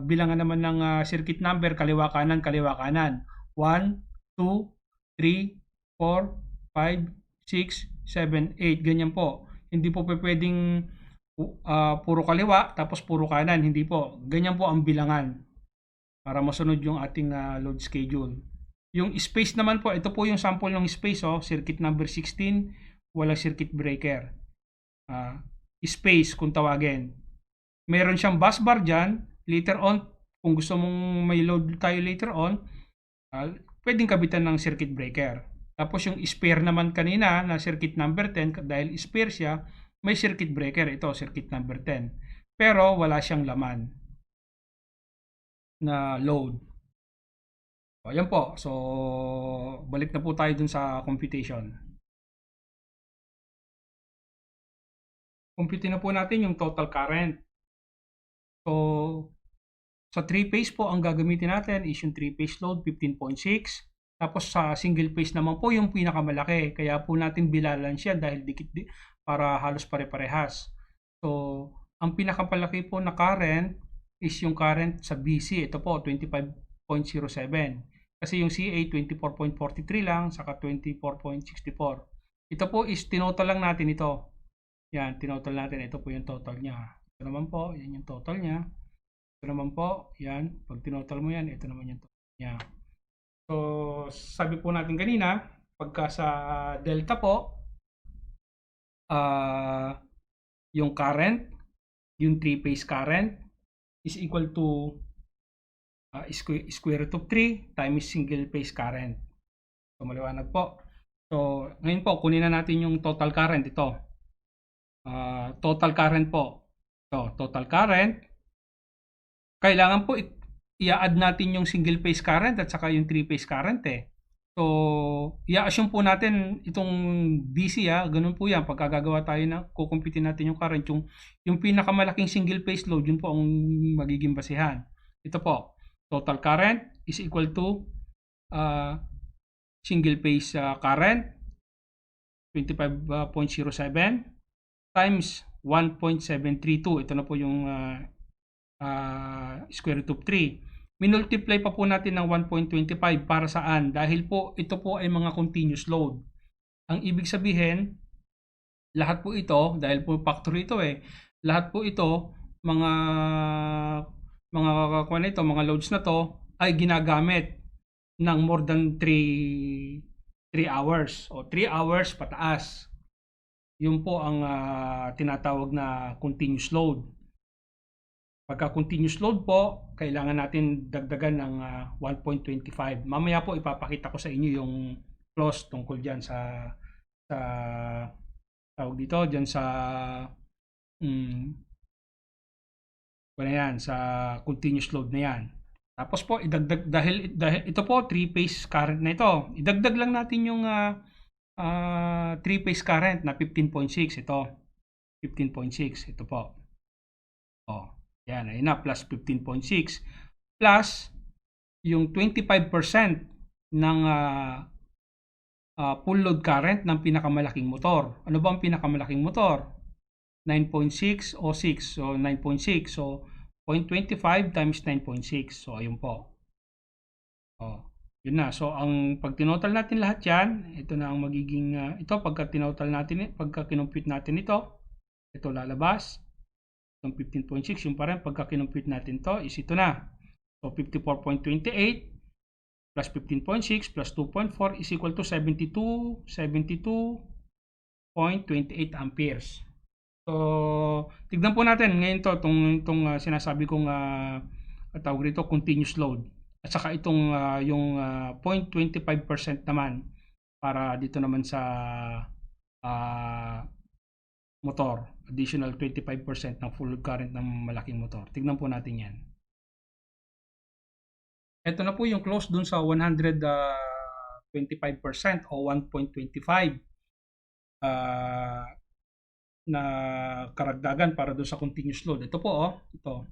bilangan naman ng circuit number, kaliwa kanan, kaliwa kanan. 1, 2, 3, 4, 5, 6, 7, 8. Ganyan po. Hindi po pwedeng puro kaliwa, tapos puro kanan. Hindi po. Ganyan po ang bilangan para masunod yung ating load schedule. Yung space naman po, ito po yung sample ng space, circuit number 16, walang circuit breaker. Space kung tawagin. Meron siyang bus bar dyan, later on, kung gusto mong may load tayo later on, pwedeng kabitan ng circuit breaker. Tapos yung spare naman kanina na circuit number 10, dahil spare siya, may circuit breaker. Ito, circuit number 10. Pero wala siyang laman na load. So, ayan po. So, balik na po tayo dun sa computation. Compute na po natin yung total current. So, sa 3-phase po, ang gagamitin natin is yung 3-phase load, 15.6. Tapos sa single phase naman po, yung pinakamalaki. Kaya po natin bilalan siya dahil dikit para halos pare-parehas. So, ang pinakamalaki po na current is yung current sa BC. Ito po, 25.07. Kasi yung CA 24.43 lang, saka 24.64. Ito po is tinotal lang natin ito. Yan, tinotal natin. Ito po yung total niya. Ito naman po, yan yung total niya. Ito naman po, yan. Pag tinotal mo yan, ito naman yung total niya. So, sabi po natin kanina, pagka sa delta po, yung current, yung 3-phase current is equal to square root of 3 times single phase current. So, maliwanag po. So, ngayon po, kunin na natin yung total current. Ito. Total current po. So, total current. Kailangan po i-add natin yung single phase current at saka yung 3-phase current eh. So, i-assume po natin itong BC ganun po yan. Pagka gagawa tayo na, kukumpitin natin yung current. Yung pinakamalaking single phase load, yun po ang magiging basihan. Ito po. Total current is equal to single phase current 25.07 times 1.732. Ito na po yung square root of 3. Minultiply pa po natin ng 1.25 para saan? Dahil po ito po ay mga continuous load. Ang ibig sabihin, lahat po ito, dahil po factory ito lahat po ito, mga loads na to ay ginagamit ng more than 3 hours o 3 hours pataas. Yun po ang tinatawag na continuous load. Pagka continuous load po, kailangan natin dagdagan ng 1.25. Mamaya po ipapakita ko sa inyo yung clause tungkol dyan sa tawag dito, dyan sa sa continuous load na yan. Tapos po, idagdag, dahil ito po, 3-phase current na ito. Idagdag lang natin yung 3-phase current na 15.6. Ito, 15.6. Ito po. Yan, ayun na, plus 15.6. Plus, yung 25% ng full load current ng pinakamalaking motor. Ano ba ang pinakamalaking motor? 9.6 o 6. So, 9.6. So, 0.25 times 9.6. So, ayun po. Yun na. So, pag tinotal natin lahat yan, ito na ang magiging, ito, pagka tinotal natin, pagka kinumpute natin ito lalabas. Itong 15.6, yung pa rin, pagka kinumpute natin to is ito na. So, 54.28 plus 15.6 plus 2.4 is equal to 72, 72, 0.28 amperes. So, tignan po natin ngayon to, itong sinasabi kong tawag rito, continuous load. At saka itong yung 0.25% naman para dito naman sa motor. Additional 25% ng full load current ng malaking motor. Tignan po natin yan. Ito na po yung close dun sa 125% o 1.25 na karagdagan para doon sa continuous load. Ito po, ito.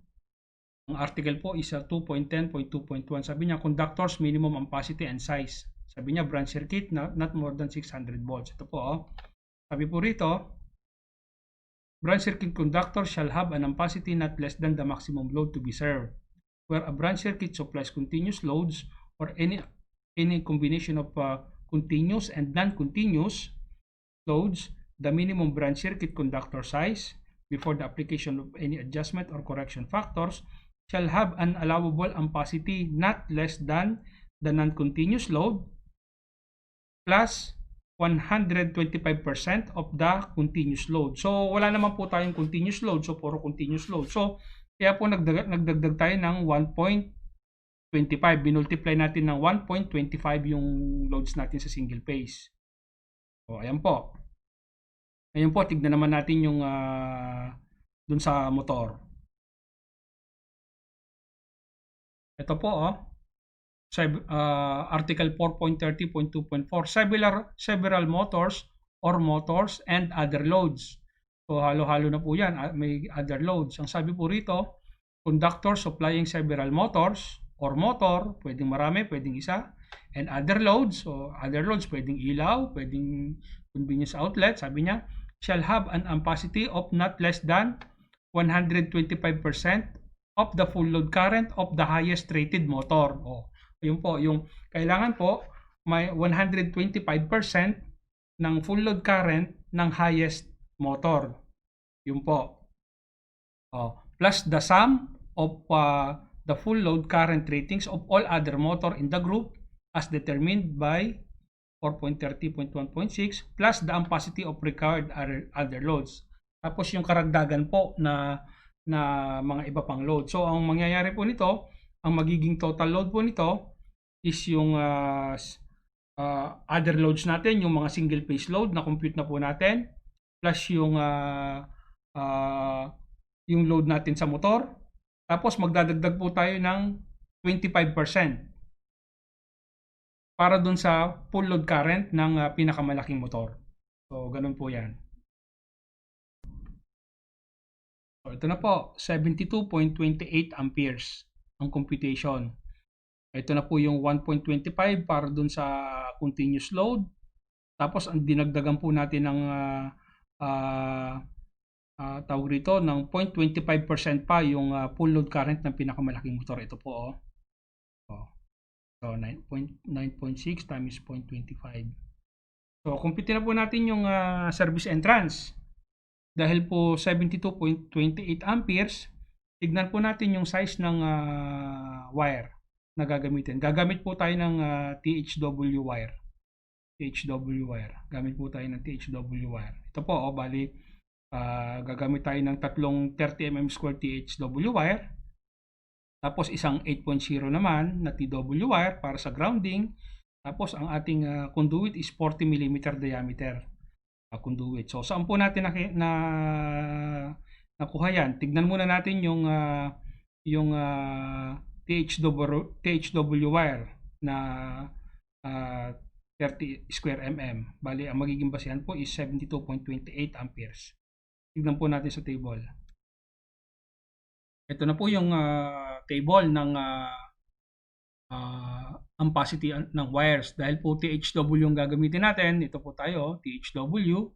Ang article po is 2.10.2.1. Sabi niya, conductors minimum ampacity and size. Sabi niya, branch circuit not more than 600 volts. Ito po, sabi po rito, branch circuit conductor shall have an ampacity not less than the maximum load to be served. Where a branch circuit supplies continuous loads or any combination of continuous and non-continuous loads, the minimum branch circuit conductor size before the application of any adjustment or correction factors shall have an allowable ampacity not less than the non-continuous load plus 125% of the continuous load. So, wala naman po tayong continuous load. So, puro continuous load. So, kaya po nagdagdag tayo ng 1.25. Binultiply natin ng 1.25 yung loads natin sa single phase. So, ayan po. Ngayon po, tignan naman natin yung dun sa motor. Ito po, Article 4.30.2.4, several motors or motors and other loads. So, halo-halo na po yan. May other loads. Ang sabi po rito, conductor supplying several motors or motor, pwedeng marami, pwedeng isa, and other loads. So, other loads, pwedeng ilaw, pwedeng convenience outlet. Sabi niya, shall have an ampacity of not less than 125% of the full load current of the highest rated motor. Yun po, yung kailangan po may 125% ng full load current ng highest motor. Yun po. Plus the sum of the full load current ratings of all other motor in the group as determined by 4.30.1.6 plus the ampacity of required other loads. Tapos yung karagdagan po na mga iba pang load. So, ang mangyayari po nito, ang magiging total load po nito is yung other loads natin, yung mga single phase load na compute na po natin, plus yung load natin sa motor. Tapos magdadagdag po tayo ng 25% para dun sa full load current ng pinakamalaking motor. So, ganun po yan. So, ito na po, 72.28 amperes ang computation. Ito na po yung 1.25 para dun sa continuous load. Tapos, ang dinagdagan po natin ng tawag rito ng 0.25% pa yung full load current ng pinakamalaking motor. Ito po, So, 9.6 times 0.25. So, compute na po natin yung service entrance. Dahil po 72.28 amperes, tignan po natin yung size ng wire na gagamitin. Gagamit po tayo ng THW wire. THW wire. Gamit po tayo ng THW wire. Ito po, bali, gagamit tayo ng tatlong 30 mm square THW wire. Tapos isang 8.0 naman na TW wire para sa grounding. Tapos ang ating conduit is 40 mm diameter conduit. So saan po natin nakuha yan? Tignan muna natin yung THW wire na 30 square mm. Bali, ang magiging basehan po is 72.28 amperes. Tignan po natin sa table. Ito na po yung table ng ampacity ng wires. Dahil po THW yung gagamitin natin, ito po tayo, THW.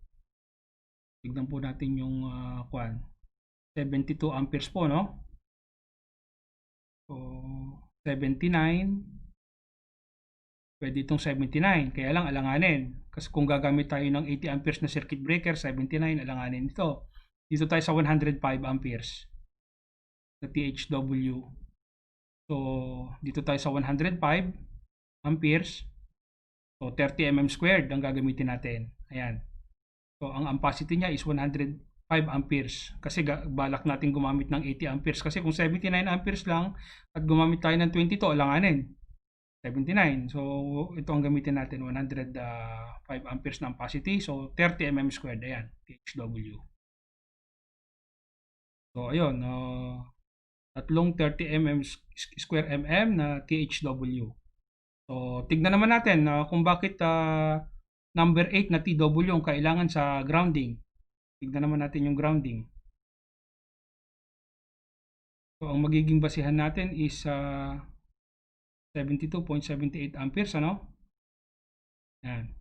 Tignan po natin yung 72 amperes po, no? So, 79. Pwede itong 79. Kaya lang, alanganin. Kasi kung gagamit tayo ng 80 amperes na circuit breaker, 79, alanganin ito. Dito tayo sa 105 amperes na THW. So, dito tayo sa 105 amperes. So, 30 mm squared ang gagamitin natin. Ayan. So, ang ampacity niya is 105 amperes. Kasi balak natin gumamit ng 80 amperes. Kasi kung 79 amperes lang at gumamit tayo ng 22, alanganin. 79. So, ito ang gamitin natin, 105 amperes na ampacity. So, 30 mm squared. Ayan, THW. So, ayun. Tatlong 30 mm square mm na THW. So, tignan naman natin kung bakit number 8 na TW ang kailangan sa grounding. Tignan naman natin yung grounding. So, ang magiging basihan natin is 72.78 amperes, ano? Yan.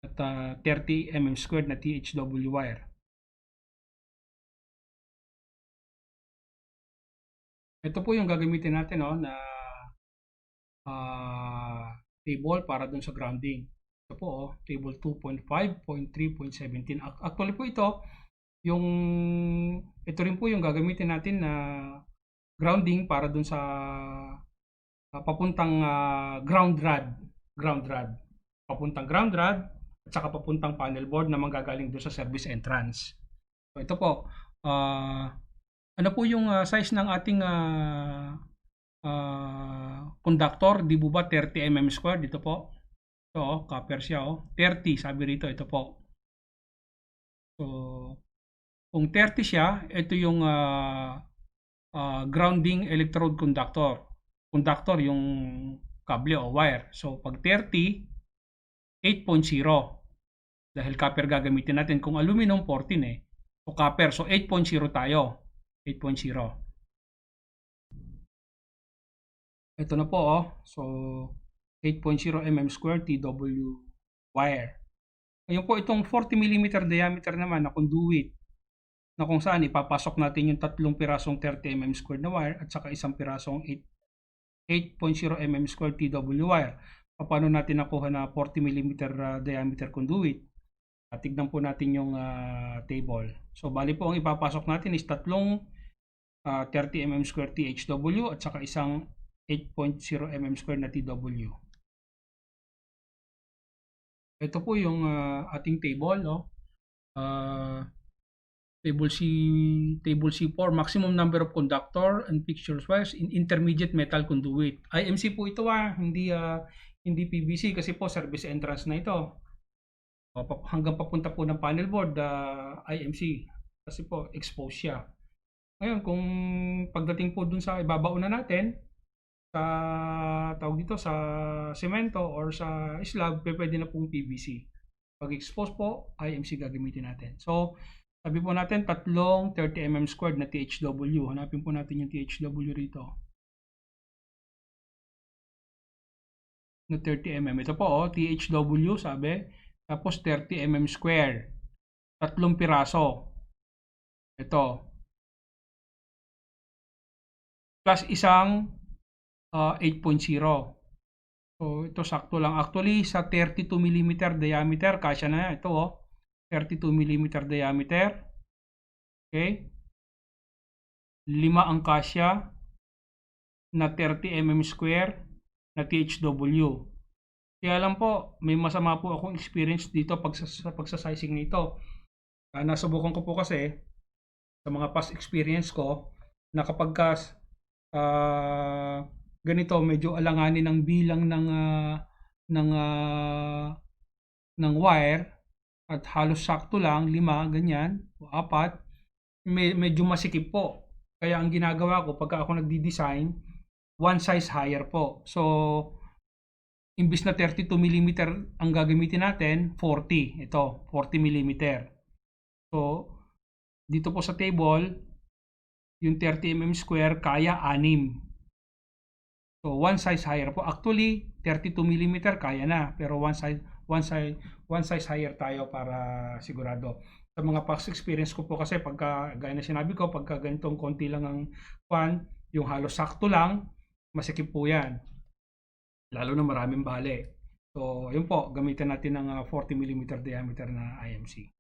At 30 mm squared na THW wire. Ito po yung gagamitin natin na table para dun sa grounding. Ito po, table 2.5.3.17. Actually po ito rin po yung gagamitin natin na grounding para dun sa papuntang ground rod. Papuntang ground rod at saka papuntang panel board na manggagaling doon sa service entrance. So ito po, ano po yung size ng ating conductor? Di ba 30 mm squared? Dito po. Ito, copper siya. 30, sabi rito. Ito po. So, kung 30 siya, ito yung grounding electrode conductor. Conductor yung kable o wire. So, pag 30, 8.0. Dahil copper gagamitin natin. Kung aluminum, 14 eh. So, copper. So, 8.0 tayo. 8.0. Ito na po. So, 8.0 mm squared TW wire. Ngayon po, itong 40 mm diameter naman na conduit na kung saan ipapasok natin yung tatlong pirasong 30 mm squared na wire at saka isang pirasong 8.0 mm squared TW wire. Paano natin nakuha na 40 mm diameter conduit? Tignan po natin yung table. So, bali po ang ipapasok natin is tatlong 30 mm squared THW at saka isang 8.0 mm squared na TW. Ito po yung ating table, table C4, maximum number of conductor and fixtures wires in intermediate metal conduit. IMC po ito hindi PVC kasi po service entrance na ito. Hanggang papunta po ng panel board, IMC kasi po exposed siya. Ngayon, kung pagdating po dun sa ibabaon na natin, sa semento or sa slab, pwede na pong PVC. Pag expose po, IMC gagamitin natin. So, sabi po natin, tatlong 30 mm squared na THW. Hanapin po natin yung THW rito. Na 30 mm. Ito po, THW, sabi. Tapos 30 mm square. Tatlong piraso. Ito. Plus isang 8.0. So, ito sakto lang. Actually, sa 32 mm diameter, kasya na yan. Ito 32 mm diameter. Okay? 5 ang kasya na 30 mm square na THW. Kaya lang po, may masama po akong experience dito sa pagsasizing nito. Nasubukan ko po kasi sa mga past experience ko na kapag ganito medyo alanganin ang bilang ng wire at halos sakto lang 5 ganyan o 4, medyo masikip po. Kaya ang ginagawa ko pagka ako nagdi-design, one size higher po. So imbis na 32 mm ang gagamitin natin, 40. Ito, 40 mm. So dito po sa table, yung 30 mm square kaya 6. So, one size higher po. Actually, 32 mm kaya na. Pero one size higher tayo para sigurado. Sa mga past experience ko po kasi, gaya na sinabi ko, pagka ganitong konti lang ang yung halos sakto lang, masikip po yan. Lalo na maraming bale. So, yun po, gamitin natin ng 40 mm diameter na IMC.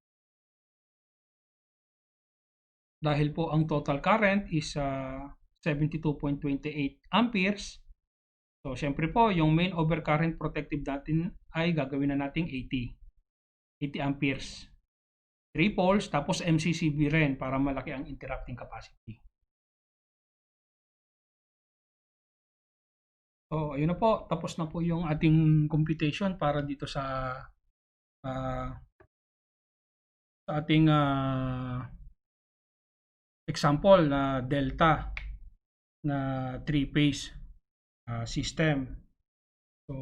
Dahil po ang total current is 72.28 amperes. So, syempre po, yung main overcurrent protective natin ay gagawin na nating 80. 80 amperes. 3 poles, tapos MCCB rin para malaki ang interrupting capacity. So, ayun na po. Tapos na po yung ating computation para dito sa ating example na delta na 3-phase system. So,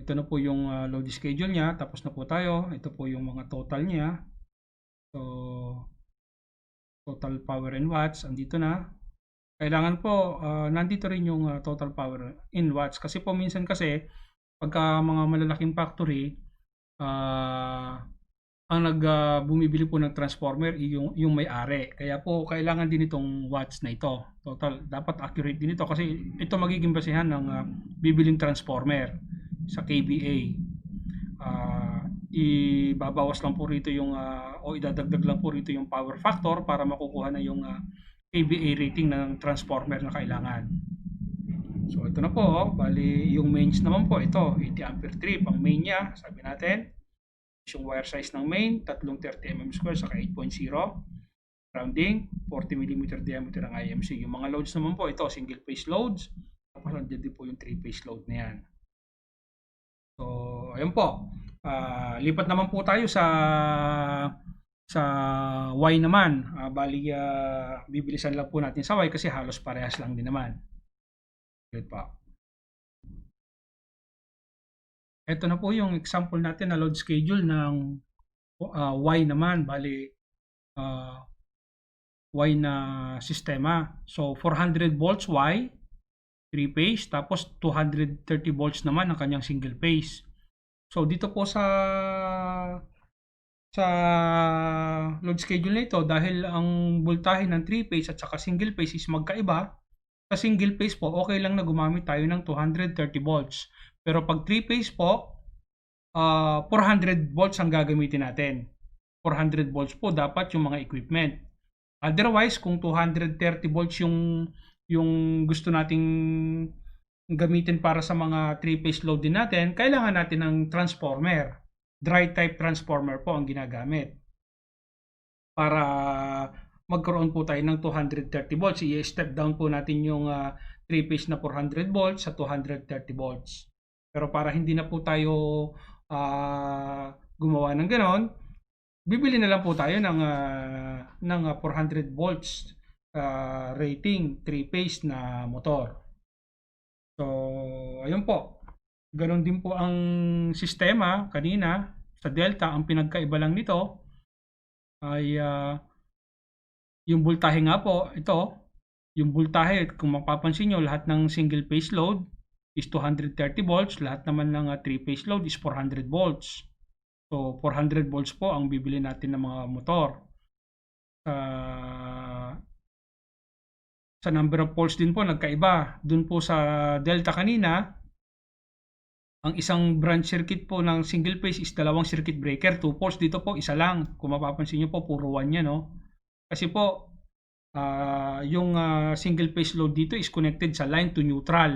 ito na po yung load schedule niya. Tapos na po tayo. Ito po yung mga total niya. So, total power in watts. Andito na. Kailangan po, nandito rin yung total power in watts. Kasi po minsan kasi, pagka mga malalaking factory, ang bumibili po ng transformer yung may-ari. Kaya po kailangan din itong watts na ito. Total, dapat accurate din ito kasi ito magiging basehan ng bibiling transformer sa KVA. Ibabawas lang po rito yung o idadagdag lang po rito yung power factor para makukuha na yung KVA rating ng transformer na kailangan. So ito na po, bali yung mains naman po ito, 80 ampere trip ang main niya, sabi natin. Yung wire size ng main, tatlong 30 mm square saka 8.0. Rounding, 40 mm diameter ang IMC. Yung mga loads naman po ito, single phase loads. Tapos nandiyan din po yung 3-phase load na yan. So, ayun po. Lipat naman po tayo sa Y naman. Bali, bibilisan lang po natin sa Y kasi halos parehas lang din naman. Good pa. Ito na po yung example natin na load schedule ng Y naman. Bali, Y na sistema. So, 400 volts Y, 3-phase. Tapos, 230 volts naman ang kanyang single phase. So, dito po sa load schedule na ito, dahil ang voltahe ng 3-phase at saka single phase is magkaiba, sa single phase po, okay lang na gumamit tayo ng 230 volts. Pero pag 3-phase po, 400 volts ang gagamitin natin. 400 volts po dapat yung mga equipment. Otherwise, kung 230 volts yung gusto nating gamitin para sa mga 3-phase load din natin, kailangan natin ng transformer. Dry type transformer po ang ginagamit. Para magkaroon po tayo ng 230 volts. I-step down po natin yung 3-phase na 400 volts sa 230 volts. Pero para hindi na po tayo gumawa ng ganon, bibili na lang po tayo ng 400 volts rating 3-phase na motor. So, ayun po. Ganon din po ang sistema kanina sa Delta. Ang pinagkaiba lang nito ay yung voltahe nga po, ito. Yung voltahe, kung mapapansin nyo, lahat ng single phase load is 230 volts. Lahat naman ng 3-phase load is 400 volts. So, 400 volts po ang bibili natin ng mga motor. Sa number of poles din po, nagkaiba. Dun po sa Delta kanina, ang isang branch circuit po ng single phase is dalawang circuit breaker. 2 poles. Dito po, isa lang. Kung mapapansin nyo po, puro 1 yan, no? Kasi po, yung single phase load dito is connected sa line to neutral.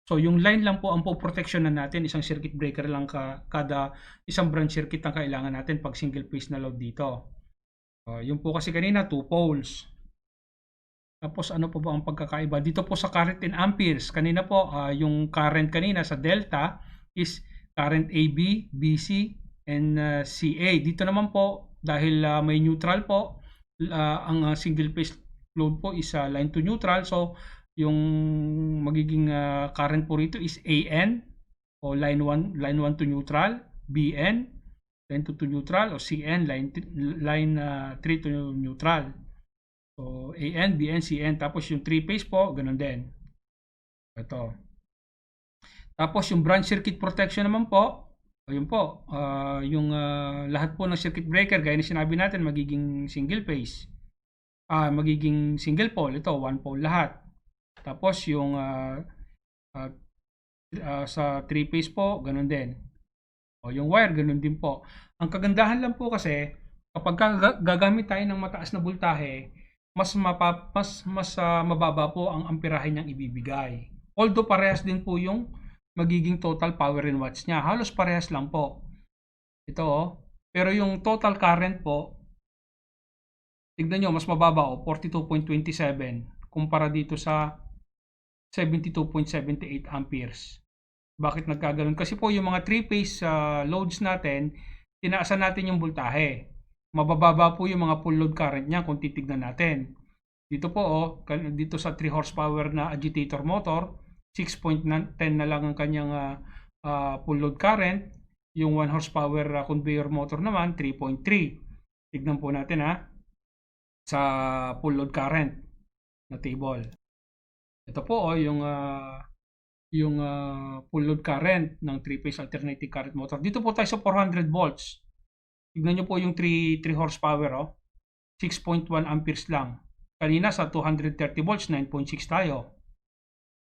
So, yung line lang po ang po-protectionan natin. Isang circuit breaker lang kada isang branch circuit ang kailangan natin pag single phase na load dito. Yung po kasi kanina, 2 poles. Tapos ano po ba ang pagkakaiba? Dito po sa current in amperes. Kanina po, yung current kanina sa delta is current AB, BC, and CA. Dito naman po, dahil may neutral po, ang single phase load po is line to neutral. So, yung magiging current po rito is AN o line 1 to neutral, BN, line 2 to neutral, o CN, line 3 to neutral. So, AN, BN, CN. Tapos yung 3-phase po, ganun din. Ito. Tapos yung branch circuit protection naman po, ayun po, yung lahat po ng circuit breaker, gaya na sinabi natin, magiging single phase. Magiging single pole. Ito, 1 pole lahat. Tapos yung sa 3-phase po, ganun din. Yung wire, ganun din po. Ang kagandahan lang po kasi, kapag gagamit tayo ng mataas na voltahe, mas mababa po ang amperahe niyang ibibigay. Although parehas din po yung magiging total power in watts niya. Halos parehas lang po. Ito oh. Pero yung total current po, tignan nyo, mas mababa oh, 42.27 kumpara dito sa 72.78 amperes. Bakit nagkaganoon? Kasi po yung mga 3-phase loads natin, tinaasan natin yung voltahe. Mabababa po yung mga full load current niya kung titignan natin. Dito po oh, dito sa 3 horsepower na agitator motor, 6.10 na lang ang kanyang full load current. Yung 1 horsepower conveyor motor naman, 3.3. Tignan po natin sa full load current na table. Ito po oh, yung full load current ng 3-phase alternating current motor. Dito po tayo sa 400 volts. Tignan nyo po yung 3 horsepower, oh. 6.1 amperes lang. Kanina sa 230 volts, 9.6 tayo.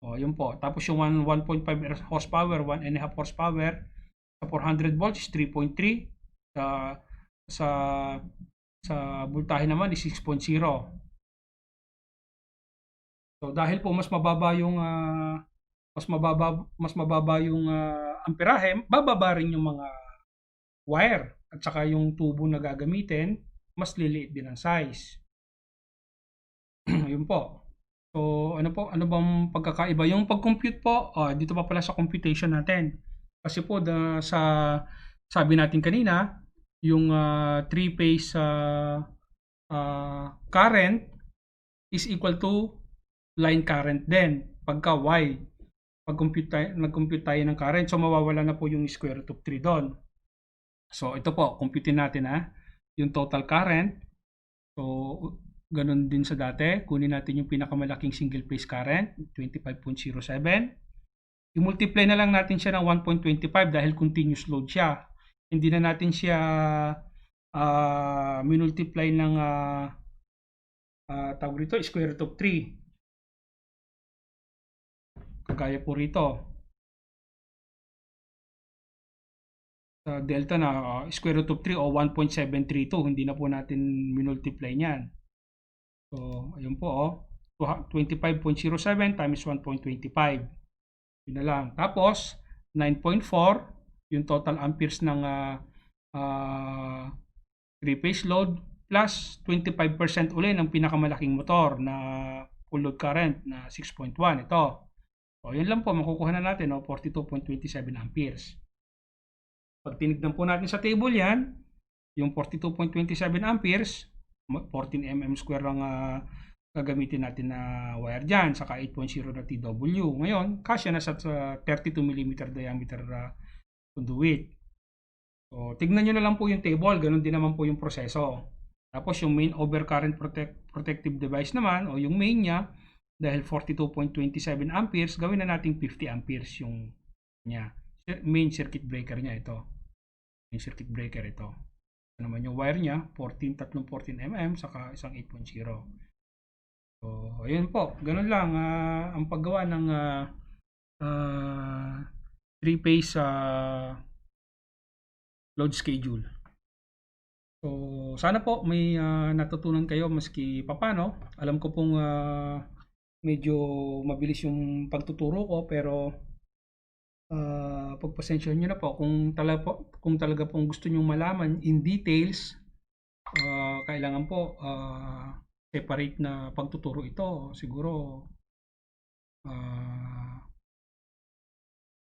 O, yun po. Tapos yung 1.5 horsepower, 1.5 horsepower, sa 400 volts is 3.3. Sa voltahe naman is 6.0. So, dahil po mas mababa yung amperahe, bababa rin yung mga wire at saka yung tubo na gagamitin, mas liliit din ang size. Yun po. So, ano bang pagkakaiba? Yung pag-compute po, dito pa pala sa computation natin. Kasi po, sabi natin kanina, yung 3-phase current is equal to line current din. Pagka Y, nag-compute tayo ng current, so mawawala na po yung square root of 3 doon. So, ito po, computein natin yung total current. So, ganun din sa dati. Kunin natin yung pinakamalaking single phase current, 25.07. I-multiply na lang natin siya ng 1.25 dahil continuous load siya. Hindi na natin siya minultiply ng tawag rito, square root of 3. Kagaya po rito. Sa delta na square root of 3 o 1.732, hindi na po natin minultiply niyan. So, ayun po 25.07 times 1.25. Yun na lang. Tapos, 9.4, yung total amperes ng 3-phase load plus 25% uli ng pinakamalaking motor na full load current na 6.1. Ito. So, yun lang po. Makukuha na natin 42.27 amperes. Pag tinignan po natin sa table yan, yung 42.27 amperes, 14 mm square ang gagamitin natin na wire dyan, saka 8.0 na TW. Ngayon, kasya na sa 32 mm diameter conduit. So, tignan nyo na lang po yung table, ganun din naman po yung proseso. Tapos yung main overcurrent protective device naman, o yung main niya, dahil 42.27 amperes, gawin na natin 50 amperes yung niya. Main circuit breaker niya ito. Main circuit breaker ito. Ito naman yung wire niya, 14 mm, saka isang 8.0. So, ayun po. Ganun lang ang paggawa ng 3-phase load schedule. So, sana po may natutunan kayo maski papano. Alam ko pong medyo mabilis yung pagtuturo ko, pero pagpasensyahan nyo na po kung talaga pong gusto nyo malaman in details, kailangan po separate na pagtuturo ito. Siguro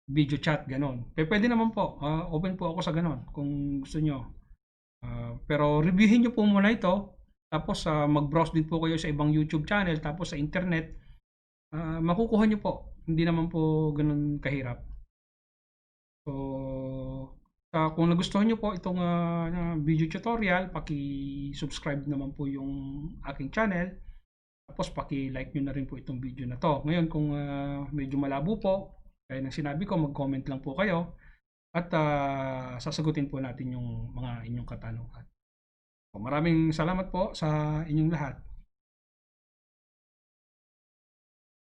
video chat, ganon. Pwede naman po, open po ako sa ganon kung gusto nyo. Pero reviewin nyo po muna ito, tapos mag-browse din po kayo sa ibang YouTube channel, tapos sa internet, makukuha nyo po. Hindi naman po ganun kahirap. So, kung nagustuhan nyo po itong video tutorial, paki-subscribe naman po yung aking channel. Tapos paki-like nyo na rin po itong video na to. Ngayon, kung medyo malabo po, kaya nang sinabi ko, mag-comment lang po kayo. At sasagutin po natin yung mga inyong katanungan. So, maraming salamat po sa inyong lahat.